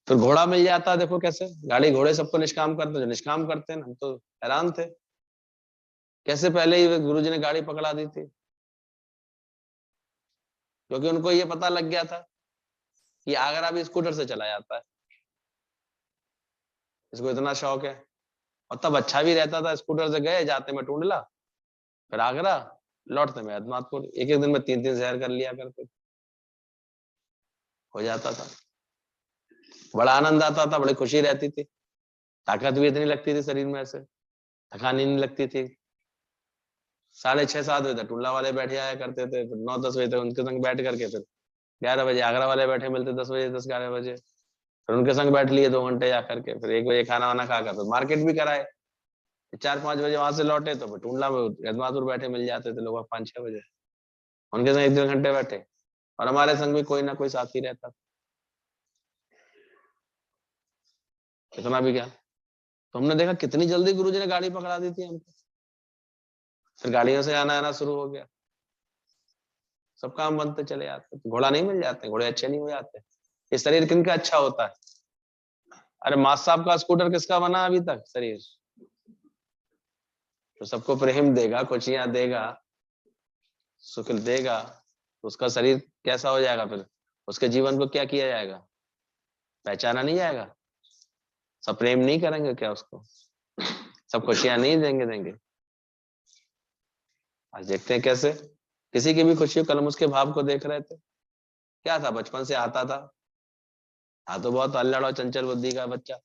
फिर घोड़ा मिल जाता है, देखो कैसे गाड़ी घोड़े सबको निष्काम करते, जो निष्काम करते हैं हम तो हैरान थे, कैसे पहले ही गुरुजी ने गाड़ी पकड़ा दी थी, क्योंकि उनको ये पता लग गया था कि आगरा भी स्कूटर से चला जाता है, इसको इतना शौक है। और तब अच्छा भी रहता था, स्कूटर से गए, जाते में टूंडला, फिर आगरा, लौटते में अहमदपुर, एक एक दिन में 3-3 शहर कर लिया करते, हो जाता था। बड़ा आनंद आता था, बड़ी खुशी रहती थी, ताकत भी इतनी लगती थी शरीर में, ऐसे थकान ही नहीं लगती थी। 6:30-7 बजे तक टुल्ला वाले बैठे आया करते थे, फिर 9-10 बजे तक उनके संग बैठ करके फिर 11 बजे आगरा वाले बैठे मिलते, 10 बजे, 10-11 बजे, फिर उनके संग बैठ लिए 2 घंटे जा करके, फिर 1 बजे खाना वाना खाकर फिर मार्केट भी कराए, 4-5 बजे वहां से लौटे तो फिर टूंडला में यजमातुर बैठे मिल जाते थे लोग 5-6 बजे, उनके संग 1-1.5 घंटे बैठे। और हमारे संग भी कोई ना कोई साथी रहता था। इतना भी ज्ञान। तो हमने देखा कितनी जल्दी गुरुजी ने गाड़ी पकड़ा दी थी हमको, फिर गाड़ियों से आना आना शुरू हो गया, सब काम बनते चले जाते। तो घोड़ा नहीं मिल जाते, घोड़े अच्छे नहीं हो जाते। ये शरीर किनका अच्छा होता है? अरे माँ साहब का स्कूटर किसका बना अभी तक? शरीर तो सबको प्रेम देगा, खुशियां देगा, सुख देगा, तो उसका शरीर कैसा हो जाएगा? फिर उसके जीवन को क्या किया जाएगा? पहचाना नहीं जाएगा? सब प्रेम नहीं करेंगे क्या उसको? सब खुशियां नहीं देंगे? आज देखते हैं कैसे किसी की भी खुशी, कल हम उसके भाव को देख रहे थे, क्या था? बचपन से आता था तो बहुत अल्लड़ और चंचल बुद्धि का बच्चा,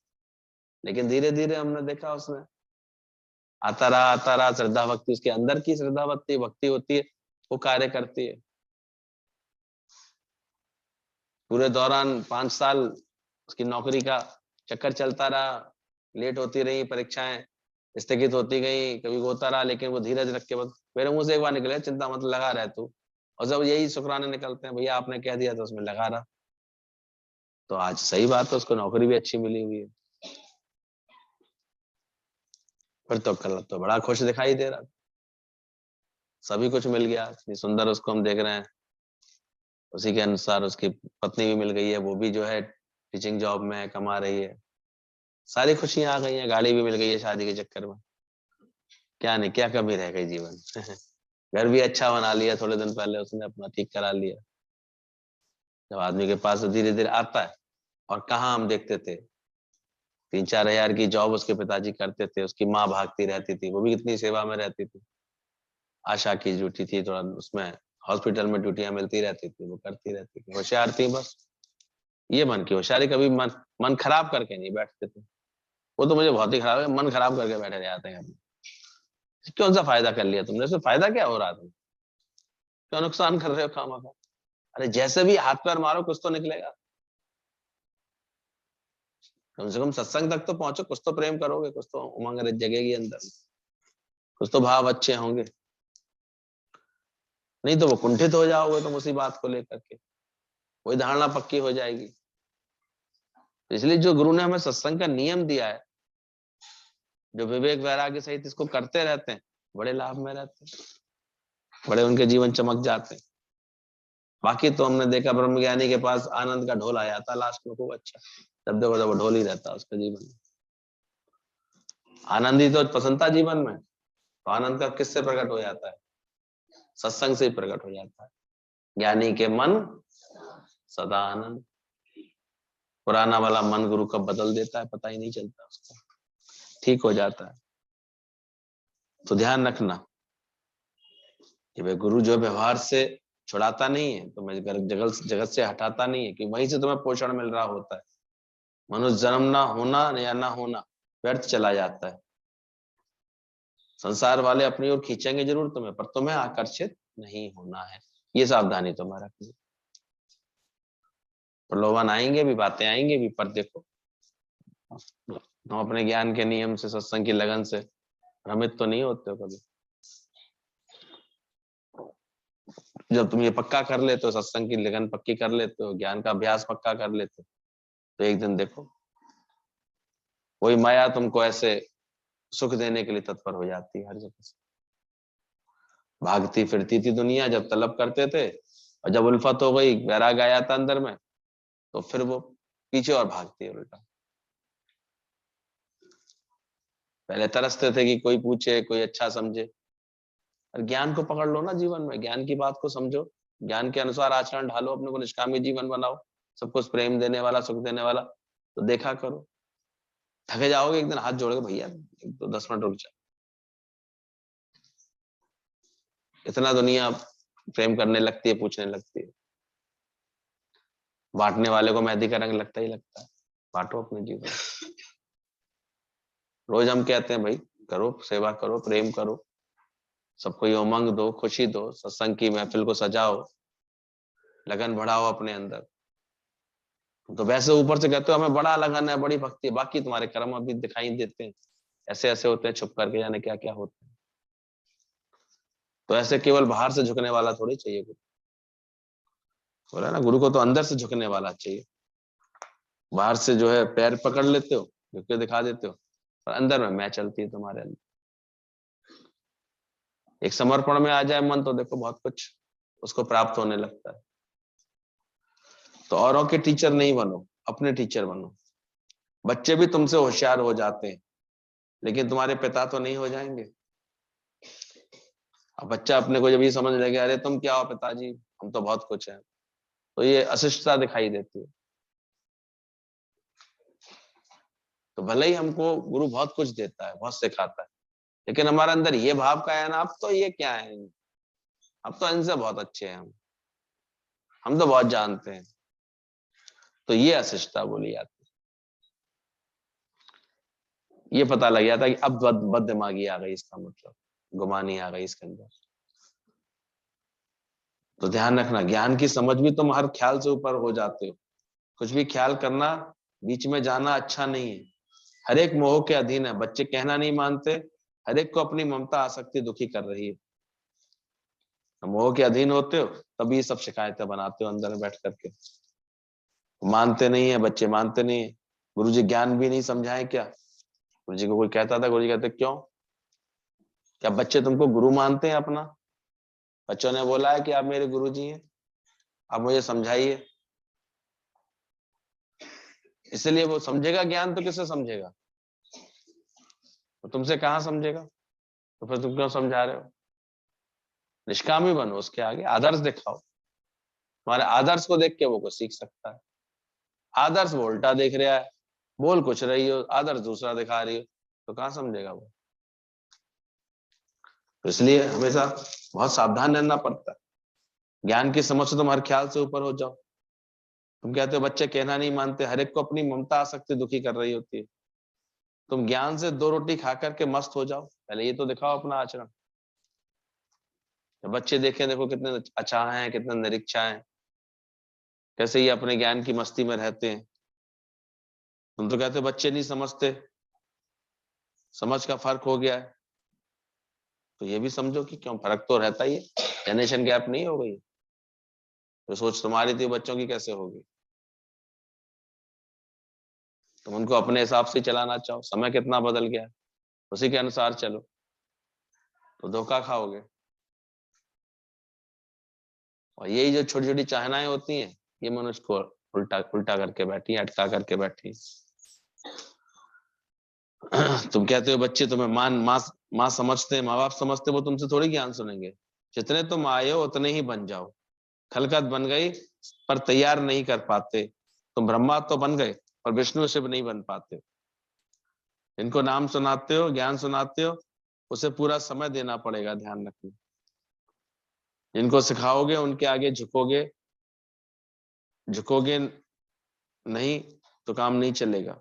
लेकिन धीरे धीरे हमने देखा उसने आता रहा, श्रद्धा भक्ति, उसके अंदर की श्रद्धा भक्ति होती है, वो कार्य करती है। पूरे दौरान 5 साल उसकी नौकरी का चक्कर चलता रहा, लेट होती रही परीक्षाएं, स्थगित होती गई, कभी होता रहा, लेकिन वो धीरज रख के बस मेरे मुंह से एक बार निकले, चिंता मत, लगा रहे तू। और जब यही शुक्राने निकलते हैं, भैया आपने कह दिया तो उसमें लगा रहा। तो आज सही बात है, उसको नौकरी भी अच्छी मिली हुई है, फिर तो कल तो बड़ा खुश दिखाई दे रहा, सभी कुछ मिल गया, इतनी सुंदर उसको हम देख रहे हैं। उसी के अनुसार उसकी पत्नी भी मिल गई है, वो भी जो है टीचिंग जॉब में कमा रही है, सारी खुशियां आ गई हैं, गाड़ी भी मिल गई है शादी के चक्कर में। क्या नहीं, क्या कमी रह गई जीवन घर भी अच्छा बना लिया, थोड़े दिन पहले उसने अपना ठीक करा लिया। जब आदमी के पास धीरे धीरे आता है, और कहाँ हम देखते थे 3-4 हजार की जॉब उसके पिताजी करते थे, उसकी माँ भागती रहती थी, वो भी कितनी सेवा में रहती थी, आशा की ड्यूटी थी, थोड़ा उसमें हॉस्पिटल में ड्यूटियां मिलती रहती थी, वो करती रहती थी, होशियार थी बस। ये मन की होशियारी, कभी मन मन खराब करके नहीं बैठते थे। वो तो मुझे बहुत ही खराब है, मन खराब करके बैठे रहते हैं। कौन सा फायदा कर लिया तुमने? उससे फायदा क्या हो रहा था? क्यों नुकसान कर रहे हो खामखा? अरे जैसे भी हाथ पैर मारो कुछ तो निकलेगा, कम से कम सत्संग तक तो पहुंचो, कुछ तो प्रेम करोगे, कुछ तो उमंग जगेगी अंदर, कुछ तो भाव अच्छे होंगे। नहीं तो वो कुंठित हो जाओगे तुम उसी बात को लेकर के, वही धारणा पक्की हो जाएगी। इसलिए जो गुरु ने हमें सत्संग का नियम दिया है, जो विवेक वैराग्य सहित इसको करते रहते हैं, बड़े लाभ में रहते हैं, बड़े उनके जीवन चमक जाते हैं। बाकी तो हमने देखा ब्रह्मज्ञानी के पास आनंद का ढोल आया था लास्ट में, खूब अच्छा, जब देखो जब ढोल ही रहता है उसके जीवन में। आनंद ही तो पसंद था जीवन में, तो आनंद का किससे प्रकट हो जाता है? सत्संग से ही प्रकट हो जाता है। ज्ञानी के मन सदा आनंद, पुराना वाला मन गुरु कब बदल देता है पता ही नहीं चलता, उसको ठीक हो जाता है। तो ध्यान रखना कि भाई गुरु जो व्यवहार से छुड़ाता नहीं है, तो मैं जगत से हटाता नहीं है, कि वहीं से तुम्हें पोषण मिल रहा होता है। मनुष्य जन्म ना होना या ना होना व्यर्थ चला जाता है। संसार वाले अपनी ओर खींचेंगे जरूर तुम्हें, पर तुम्हें आकर्षित नहीं होना है, ये सावधानी तुम्हें रखनी। प्रलोभन आएंगे भी, बातें आएंगे भी, पर देखो तुम अपने ज्ञान के नियम से, सत्संग की लगन से भ्रमित तो नहीं होते हो कभी। जब तुम ये पक्का कर लेते हो, सत्संग की लगन पक्की कर लेते हो, ज्ञान का अभ्यास पक्का कर लेते हो, तो एक दिन देखो वही माया तुमको ऐसे सुख देने के लिए तत्पर हो जाती है हर जगह से। भागती फिरती थी दुनिया जब तलब करते थे, और जब उल्फत हो गई, वैराग आया था अंदर में, तो फिर वो पीछे और भागती है उल्टा। पहले तरसते थे कि कोई पूछे, कोई अच्छा समझे, और ज्ञान को पकड़ लो ना जीवन में, ज्ञान की बात को समझो, ज्ञान के अनुसार आचरण ढालो, अपने को निष्कामी जीवन बनाओ, सबको प्रेम देने वाला, सुख देने वाला, तो देखा करो। थके जाओगे एक दिन, हाथ जोड़ोगे, भैया एक तो 10 मिनट रुक जा। इतना दुनिया प्रेम करने लगती है, पूछने लगती है। बांटने वाले को मेहंदी का रंग लगता ही लगता है, बांटो अपने जीवन। रोज हम कहते हैं भाई करो, सेवा करो, प्रेम करो, सबको ये उमंग दो, खुशी दो, सत्संग की महफिल को सजाओ, लगन बढ़ाओ अपने अंदर। तो वैसे ऊपर से कहते हो हमें बड़ा लगन है, बड़ी भक्ति है, बाकी तुम्हारे कर्म अभी दिखाई देते हैं, ऐसे ऐसे होते हैं, छुप करके जाने क्या क्या होते हैं। तो ऐसे केवल बाहर से झुकने वाला थोड़ी चाहिए गुरु, बोला ना, गुरु को तो अंदर से झुकने वाला चाहिए। बाहर से जो है पैर पकड़ लेते हो, झुक के दिखा देते हो, पर अंदर में मैं चलती है तुम्हारे अंदर। एक समर्पण में आ जाए मन तो देखो बहुत कुछ उसको प्राप्त होने लगता है। तो औरों के टीचर नहीं बनो, अपने टीचर बनो। बच्चे भी तुमसे होशियार हो जाते हैं, लेकिन तुम्हारे पिता तो नहीं हो जाएंगे। अब बच्चा अपने को जब ये समझ लगे अरे तुम क्या हो पिताजी, हम तो बहुत कुछ है, तो ये अशिष्टता दिखाई देती है। तो भले ही हमको गुरु बहुत कुछ देता है, बहुत सिखाता है, लेकिन हमारे अंदर ये भाव का है ना, अब तो ये क्या है, अब तो इनसे बहुत अच्छे हैं हम तो बहुत जानते हैं। तो ये अशिष्टता बोली जाती है। ये पता लग जाता है कि अब बददिमागी आ गई, इसका मतलब गुमानी आ गई इसके अंदर। तो ध्यान रखना, ज्ञान की समझ भी तुम हर ख्याल से ऊपर हो जाते हो। कुछ भी ख्याल करना, बीच में जाना अच्छा नहीं है। हर एक मोह के अधीन है, बच्चे कहना नहीं मानते, हर एक को अपनी ममता आसक्ति दुखी कर रही है। मोह के अधीन होते हो तभी सब शिकायतें बनाते हो अंदर में बैठ करके। मानते नहीं है बच्चे, मानते नहीं है। गुरु जी ज्ञान भी नहीं समझाए क्या? गुरु जी को कोई कहता था, गुरु जी कहते क्यों, क्या बच्चे तुमको गुरु मानते हैं अपना? बच्चों ने बोला है कि आप मेरे गुरु जी हैं, आप मुझे समझाइए। इसलिए वो समझेगा ज्ञान तो किससे समझेगा? तो तुमसे कहाँ समझेगा? तो फिर तुम क्यों समझा रहे हो? निष्कामी बनो, उसके आगे आदर्श दिखाओ। तुम्हारे आदर्श को देख के वो कुछ सीख सकता है। आदर्श वो उल्टा देख रहा है, बोल कुछ रही हो, आदर्श दूसरा दिखा रही हो, तो कहाँ समझेगा वो? तो इसलिए हमेशा बहुत सावधान रहना पड़ता है। ज्ञान की समझ से तुम हर ख्याल से ऊपर हो जाओ। तुम कहते हो बच्चे कहना नहीं मानते, हर एक को अपनी ममता आसक्ति दुखी कर रही होती है। तुम ज्ञान से 2 रोटी खा करके मस्त हो जाओ, पहले ये तो दिखाओ अपना आचरण। बच्चे देखे, देखो कितने अचाह हैं, कितने निरीक्षा हैं, कैसे ये अपने ज्ञान की मस्ती में रहते हैं। तुम तो कहते हो बच्चे नहीं समझते, समझ का फर्क हो गया है। तो ये भी समझो कि क्यों फर्क तो रहता ही है, जनरेशन गैप नहीं हो गई। तो सोच तुम्हारी थी, बच्चों की कैसे होगी? तुम उनको अपने हिसाब से चलाना चाहो, समय कितना बदल गया है, उसी के अनुसार चलो, तो धोखा खाओगे। और यही जो छोटी छोटी चाहनाएं होती हैं, ये मनुष्य को उल्टा उल्टा करके बैठी, अटका करके बैठी। तुम कहते हो बच्चे तुम्हें माँ समझते हैं, माँ बाप समझते, वो तुमसे थोड़ी ज्ञान सुनेंगे। जितने तुम आए हो उतने ही बन जाओ। खलकत बन गई पर तैयार नहीं कर पाते। तुम ब्रह्मा तो बन गए और विष्णु शिव नहीं बन पाते। इनको नाम सुनाते हो, ज्ञान सुनाते हो, उसे पूरा समय देना पड़ेगा, ध्यान रखना। जिनको सिखाओगे उनके आगे झुकोगे, झुकोगे नहीं तो काम नहीं चलेगा।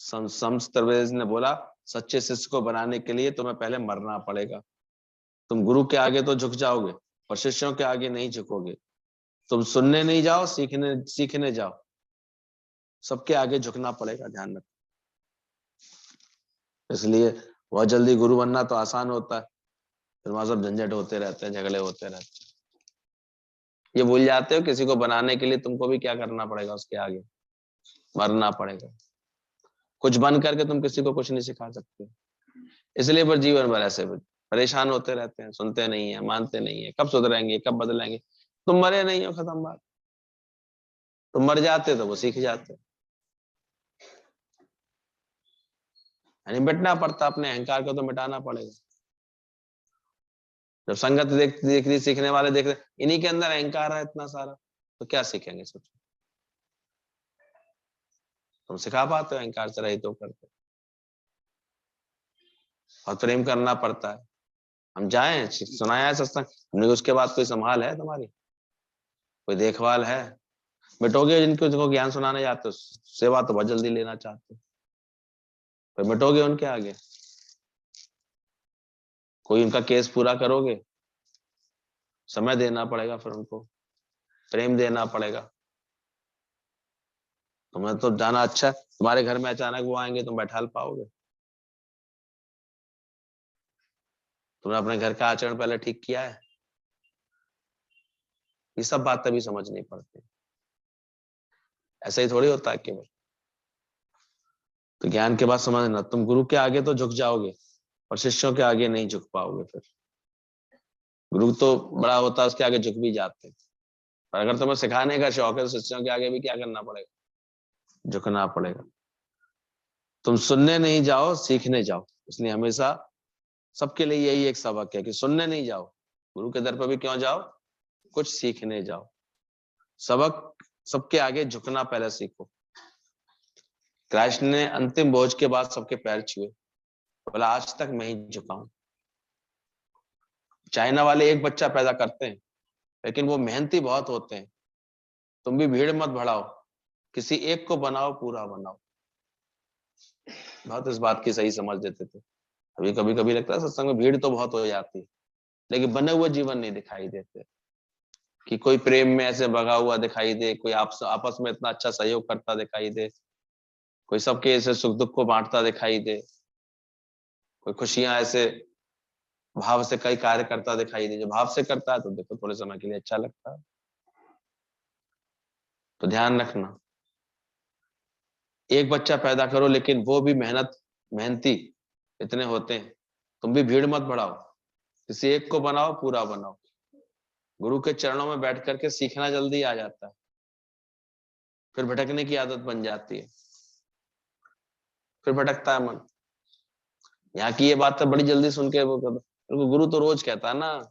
संत ने बोला सच्चे शिष्य को बनाने के लिए तुम्हें पहले मरना पड़ेगा। तुम गुरु के आगे तो झुक जाओगे और शिष्यों के आगे नहीं झुकोगे। तुम सुनने नहीं जाओ, सीखने सीखने जाओ, सबके आगे झुकना पड़ेगा, ध्यान रखो। इसलिए बहुत जल्दी गुरु बनना तो आसान होता है, फिर वहां सब झंझट होते रहते हैं, झगड़े होते रहते हैं। ये भूल जाते हो किसी को बनाने के लिए तुमको भी क्या करना पड़ेगा, उसके आगे मरना पड़ेगा। कुछ बन करके तुम किसी को कुछ नहीं सिखा सकते। इसलिए पर जीवन भर ऐसे परेशान होते रहते हैं, सुनते नहीं है, मानते नहीं है, कब सुधरेंगे, कब बदलेंगे। तुम मरे नहीं हो, खत्म बात। तुम मर जाते तो वो सीख जाते। यानी मिटना पड़ता, अपने अहंकार को तो मिटाना पड़ेगा। जब संगत देख रही, सीखने वाले देख रहे, इन्हीं के अंदर अहंकार है इतना सारा, तो क्या सीखेंगे? सोचो, तुम सिखा पाते हो अहंकार से रहित होकर के? और प्रेम करना पड़ता है। हम जाएं, सुनाया है सत्संग हमने, उसके बाद कोई संभाल है तुम्हारी, कोई देखभाल है? मिटोगे जिनको ज्ञान सुनाने जाते हो, सेवा तो बहुत जल्दी लेना चाहते हो, फिर मिटोगे उनके आगे? कोई उनका केस पूरा करोगे? समय देना पड़ेगा, फिर उनको प्रेम देना पड़ेगा। तुम्हें तो जाना अच्छा है, तुम्हारे घर में अचानक वो आएंगे, तुम बैठा पाओगे? तुमने अपने घर का आचरण पहले ठीक किया है? ये सब बातें भी समझनी पड़ती है। ऐसा ही थोड़ी होता है केवल तो ज्ञान के बाद समझना, तुम गुरु के आगे तो झुक जाओगे और शिष्यों के आगे नहीं झुक पाओगे। फिर गुरु तो बड़ा होता है, उसके आगे झुक भी जाते हैं। पर अगर तुम्हें सिखाने का शौक है तो शिष्यों के आगे भी क्या करना पड़ेगा, झुकना पड़ेगा। तुम सुनने नहीं जाओ, सीखने जाओ। इसलिए हमेशा सबके लिए यही एक सबक है कि सुनने नहीं जाओ, गुरु के दर पर भी क्यों जाओ, कुछ सीखने जाओ। सबक सबके आगे झुकना पहले सीखो। कृष्ण ने अंतिम भोज के बाद सबके पैर छुए, बोला आज तक मैं ही झुका हूं। चाइना वाले एक बच्चा पैदा करते हैं, लेकिन वो मेहनती बहुत होते हैं। तुम भी भीड़ मत बढ़ाओ, किसी एक को बनाओ, पूरा बनाओ। बहुत इस बात की सही समझ देते थे। अभी कभी कभी लगता है सत्संग में भीड़ तो बहुत हो जाती है, लेकिन बने हुए जीवन नहीं दिखाई देते। कि कोई प्रेम में ऐसे भगा हुआ दिखाई दे, कोई आपस में इतना अच्छा सहयोग करता दिखाई दे, कोई सबके ऐसे सुख दुख को बांटता दिखाई दे, कोई खुशियां ऐसे भाव से कई कार्य करता दिखाई दे। जो भाव से करता है तो देखो थोड़े समय के लिए अच्छा लगता है। तो ध्यान रखना, एक बच्चा पैदा करो, लेकिन वो भी मेहनती इतने होते हैं। तुम भी भीड़ मत बढ़ाओ, किसी एक को बनाओ, पूरा बनाओ। गुरु के चरणों में बैठ करके सीखना जल्दी आ जाता है, फिर भटकने की आदत बन जाती है, फिर भटकता है मन। यहाँ की ये बात तो बड़ी जल्दी सुन के वो गुरु तो रोज कहता है ना,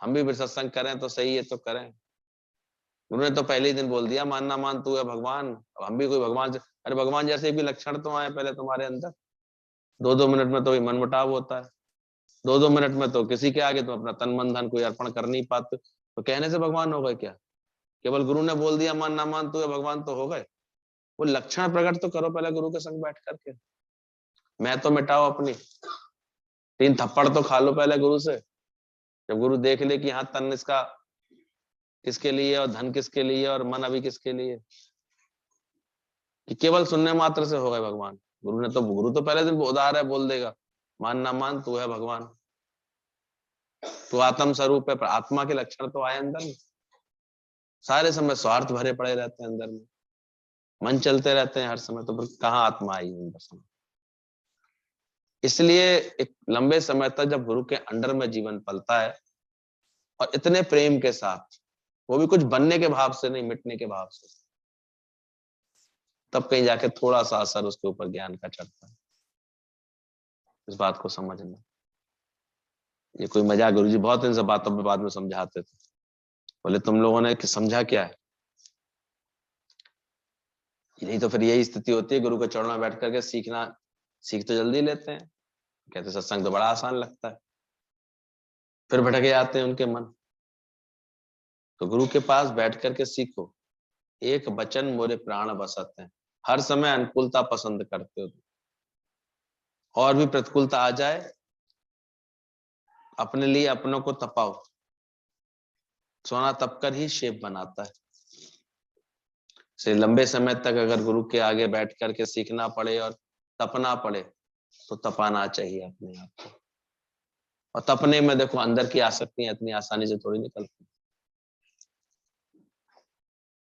हम भी सत्संग करें तो सही है तो करें। गुरु ने तो पहले ही दिन बोल दिया, मानना मान तू है भगवान। अब हम भी कोई भगवान से, अरे भगवान जैसे भी लक्षण तो आए पहले तुम्हारे अंदर। 2-2 मिनट में तो मनमुटाव होता है, 2-2 मिनट में तो किसी के आगे तुम अपना तन मन धन कोई अर्पण कर नहीं पाते, तो कहने से भगवान हो गए क्या? केवल गुरु ने बोल दिया मान ना मान तू है भगवान तो हो गए? वो लक्षण प्रकट तो करो पहले गुरु के संग बैठ करके। मैं तो मिटाओ अपनी, 3 थप्पड़ तो खा लो पहले गुरु से। जब गुरु देख ले कि हाँ तन इसका किसके लिए और धन किसके लिए और मन अभी किसके लिए, कि केवल सुनने मात्र से हो गए भगवान। गुरु तो पहले दिन उदार है, बोल देगा मान ना मान तू है भगवान, तू आत्म स्वरूप है। पर आत्मा के लक्षण तो आए अंदर में। सारे समय स्वार्थ भरे पड़े रहते हैं अंदर में, मन चलते रहते हैं हर समय, तो फिर कहाँ आत्मा आई अंदर समय। इसलिए एक लंबे समय तक जब गुरु के अंडर में जीवन पलता है और इतने प्रेम के साथ, वो भी कुछ बनने के भाव से नहीं, मिटने के भाव से, तब कहीं जाके थोड़ा सा असर उसके ऊपर ज्ञान का चढ़ता है। इस बात को समझना। ये कोई मजाक, गुरु जी बहुत इन सब बातों पे बाद में समझाते थे। बोले तुम लोगों ने समझा क्या है? नहीं तो फिर यही स्थिति होती है, गुरु के चरणों में बैठ करके सीख तो जल्दी लेते हैं, कहते सत्संग तो बड़ा आसान लगता है, फिर भटके जाते हैं उनके मन। तो गुरु के पास बैठ करके सीखो। एक बचन मोरे प्राण बसत है। हर समय अनुकूलता पसंद करते हो, और भी प्रतिकूलता आ जाए, अपने लिए अपनों को तपाओ। सोना तपकर ही शेप बनाता है। से लंबे समय तक अगर गुरु के आगे बैठ करके सीखना पड़े और तपना पड़े, तो तपाना चाहिए अपने आप को। और तपने में देखो अंदर की आसक्तियां इतनी आसानी से थोड़ी निकलती।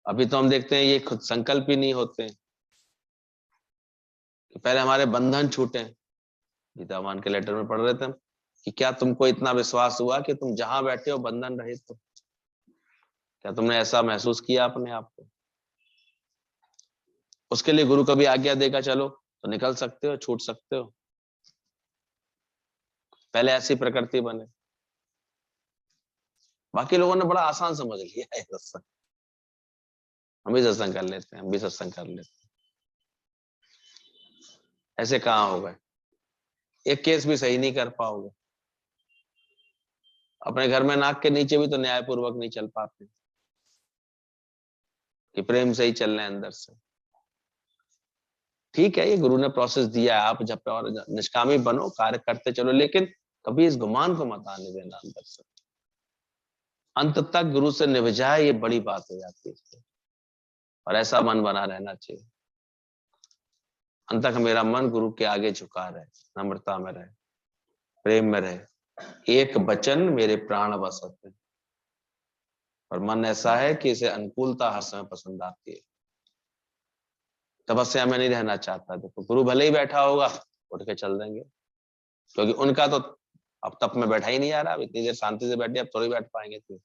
अभी तो हम देखते हैं ये खुद संकल्प ही नहीं होते कि पहले हमारे बंधन छूटे। गीता मान के लेटर में पढ़ रहे थे हम कि क्या तुमको इतना विश्वास हुआ कि तुम जहां बैठे हो बंधन रहित तो? क्या तुमने ऐसा महसूस किया अपने आप को? उसके लिए गुरु कभी आज्ञा देगा चलो तो निकल सकते हो, छूट सकते हो। पहले ऐसी प्रकृति बने। बाकी लोगों ने बड़ा आसान समझ लिया है सत्संग, हम भी सत्संग कर लेते हैं, हम भी सत्संग कर लेते हैं। ऐसे कहाँ हो गए? एक केस भी सही नहीं कर पाओगे। अपने घर में नाक के नीचे भी तो न्यायपूर्वक नहीं चल पाते कि प्रेम से ही चल रहे हैं अंदर से। ठीक है, ये गुरु ने प्रोसेस दिया है, आप जब और निष्कामी बनो, कार्य करते चलो, लेकिन कभी इस गुमान को मत आने देना अंदर से। अंत तक गुरु से निभ जाए, ये बड़ी बात हो जाती है। और ऐसा मन बना रहना चाहिए, अंत तक मेरा मन गुरु के आगे झुका रहे, नम्रता में रहे, प्रेम में रहे। एक वचन मेरे प्राण बसत है। और मन ऐसा है कि इसे अनुकूलता हर समय पसंद आती है। तपस्या में नहीं रहना चाहता। देखो गुरु भले ही बैठा होगा, उठ के चल देंगे, क्योंकि उनका तो अब तप में बैठा ही नहीं आ रहा। अब इतनी देर शांति से बैठे, अब थोड़ी बैठ पाएंगे, तो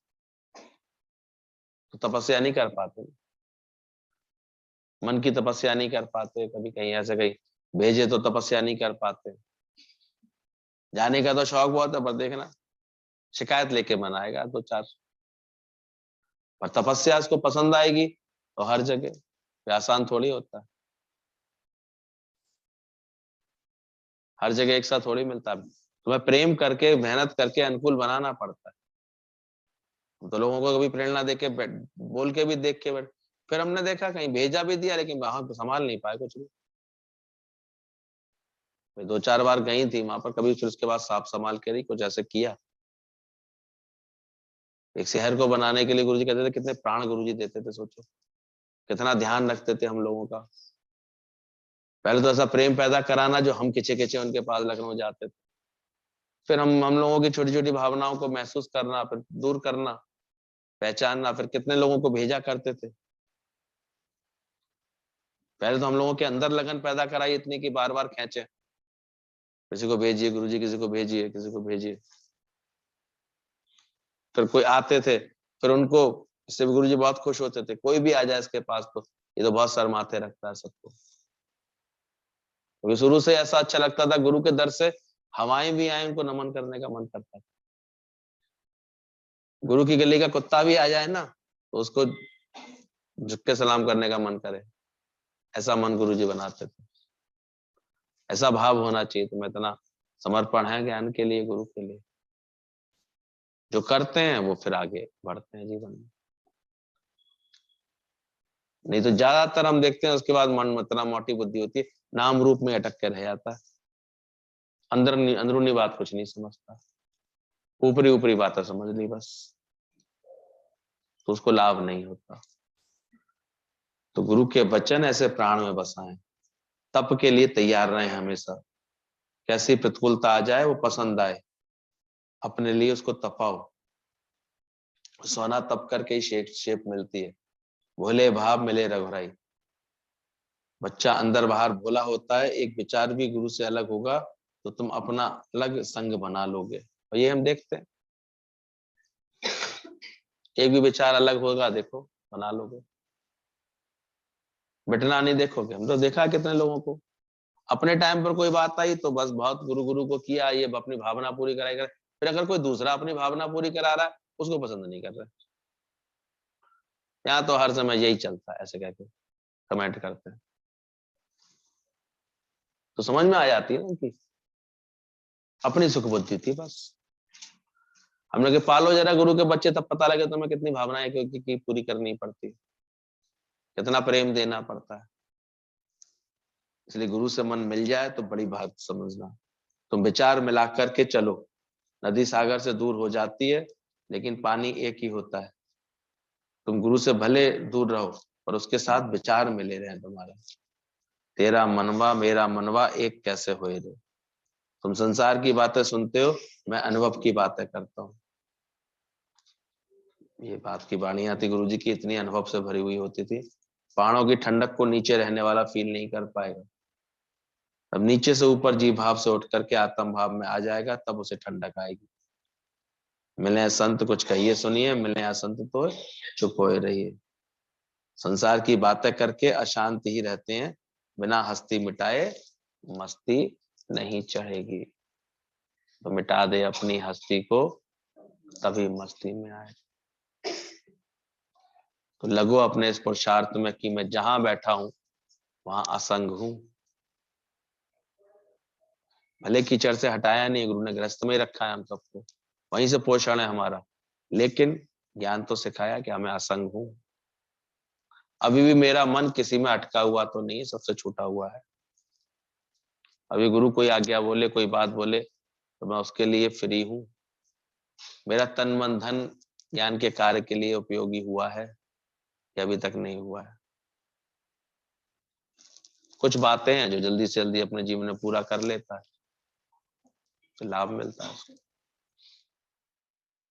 तपस्या नहीं कर पाते, मन की तपस्या नहीं कर पाते। कभी कहीं ऐसे कहीं भेजे तो तपस्या नहीं कर पाते। जाने का तो शौक बहुत है, पर देखना शिकायत लेके मनाएगा दो चार, पर तपस्या उसको पसंद आएगी तो हर जगह। ये आसान थोड़ी होता है, हर जगह एक साथ थोड़ी मिलता है। तुम्हें प्रेम करके मेहनत करके अनुकूल बनाना पड़ता है। तो लोगों को कभी प्रेरणा देके बोल के भी देख के बैठ, फिर हमने देखा कहीं भेजा भी दिया, लेकिन वहां तो संभाल नहीं पाए कुछ भी। दो चार बार गई थी वहां पर, कभी फिर उसके बाद साफ संभाल के रही, कुछ ऐसे किया। एक शहर को बनाने के लिए गुरुजी कहते थे, कितने प्राण गुरुजी देते थे, सोचो कितना ध्यान रखते थे हम लोगों का। पहले तो ऐसा प्रेम पैदा कराना जो हम खिंचे खिंचे उनके पास लखनऊ जाते थे, फिर हम लोगों की छोटी छोटी भावनाओं को महसूस करना, फिर दूर करना, पहचानना, फिर कितने लोगों को भेजा करते थे। पहले तो हम लोगों के अंदर लगन पैदा कराई इतनी कि बार बार खेचे, किसी को भेजिए गुरुजी, किसी को भेजिए, किसी को भेजिए। फिर कोई आते थे, फिर उनको, इससे भी गुरुजी बहुत खुश होते थे, कोई भी आ जाए इसके पास तो ये तो बहुत शर्माते रखता है सबको। क्योंकि शुरू से ऐसा अच्छा लगता था, गुरु के दर से हवाएं भी आए उनको नमन करने का मन करता था। गुरु की गली का कुत्ता भी आ जाए ना, तो उसको झुक के सलाम करने का मन करे, ऐसा मन गुरुजी बनाते थे। ऐसा भाव होना चाहिए। तुम्हें इतना समर्पण है ज्ञान के लिए, गुरु के लिए, जो करते हैं वो फिर आगे बढ़ते हैं जीवन में। नहीं तो ज्यादातर हम देखते हैं उसके बाद मन इतना मोटी बुद्धि होती है, नाम रूप में अटक के रह जाता है, अंदरूनी बात कुछ नहीं समझता, ऊपरी ऊपरी बातें समझ ली बस, तो उसको लाभ नहीं होता। तो गुरु के वचन ऐसे प्राण में बसाएं, तप के लिए तैयार रहें हमेशा। कैसी प्रतिकूलता आ जाए वो पसंद आए, अपने लिए उसको तपाओ। सोना तप करके ही शेप मिलती है, भोले भाव मिले रघुराई। बच्चा अंदर बाहर भोला होता है, एक विचार भी गुरु से अलग होगा तो तुम अपना अलग संग बना लोगे। और ये हम देखते हैं, एक भी विचार अलग होगा देखो बना लोगे, मिटना नहीं देखोगे। हम तो देखा कितने लोगों को अपने टाइम पर कोई बात आई तो बस बहुत गुरु गुरु को किया, ये अपनी भावना पूरी कराएगा, फिर अगर कोई दूसरा अपनी भावना पूरी करा रहा है उसको पसंद नहीं कर रहा है। यहाँ तो हर समय यही चलता है, ऐसे कहते कमेंट करते हैं, तो समझ में आ जाती है ना कि अपनी सुख बुद्धि थी बस। हमने कि पालो जरा गुरु के बच्चे, तब पता लगे तुम्हें कितनी भावनाएं की पूरी करनी पड़ती, कितना प्रेम देना पड़ता है। इसलिए गुरु से मन मिल जाए तो बड़ी बात समझना। तुम विचार मिला करके चलो, नदी सागर से दूर हो जाती है लेकिन पानी एक ही होता है। तुम गुरु से भले दूर रहो पर उसके साथ विचार मिले रहे तुम्हारा। तेरा मनवा मेरा मनवा एक कैसे होए रे। तुम संसार की बातें सुनते हो, मैं अनुभव की बातें करता हूँ। ये बात की वाणियां थी गुरुजी की, इतनी अनुभव से भरी हुई होती थी, पहाड़ों की ठंडक को नीचे रहने वाला फील नहीं कर पाएगा। अब नीचे से ऊपर जीव भाव से उठ करके आत्म भाव में आ जाएगा, तब उसे ठंडक आएगी। मिले संत कुछ कहिए सुनिए, मिले असंत तो चुप होए रहिए। संसार की बातें करके अशांत ही रहते हैं, बिना हस्ती मिटाए मस्ती नहीं चढ़ेगी। तो मिटा दे अपनी हस्ती को, तभी मस्ती में आए। तो लगो अपने इस पुरुषार्थ में कि मैं जहां बैठा हूं वहां असंग हूं। भले कीचड़ से हटाया नहीं, गुरु ने गृहस्थ में ही रखा है हम सबको, वहीं से पोषण है हमारा, लेकिन ज्ञान तो सिखाया कि मैं असंग हूं। अभी भी मेरा मन किसी में अटका हुआ तो नहीं, सबसे छूटा हुआ है। अभी गुरु कोई आज्ञा बोले, कोई बात बोले तो मैं उसके लिए फ्री हूं। मेरा तन मन धन ज्ञान के कार्य के लिए उपयोगी हुआ है या अभी तक नहीं हुआ है। कुछ बातें हैं जो जल्दी से जल्दी अपने जीवन में पूरा कर लेता है तो लाभ मिलता है उसको।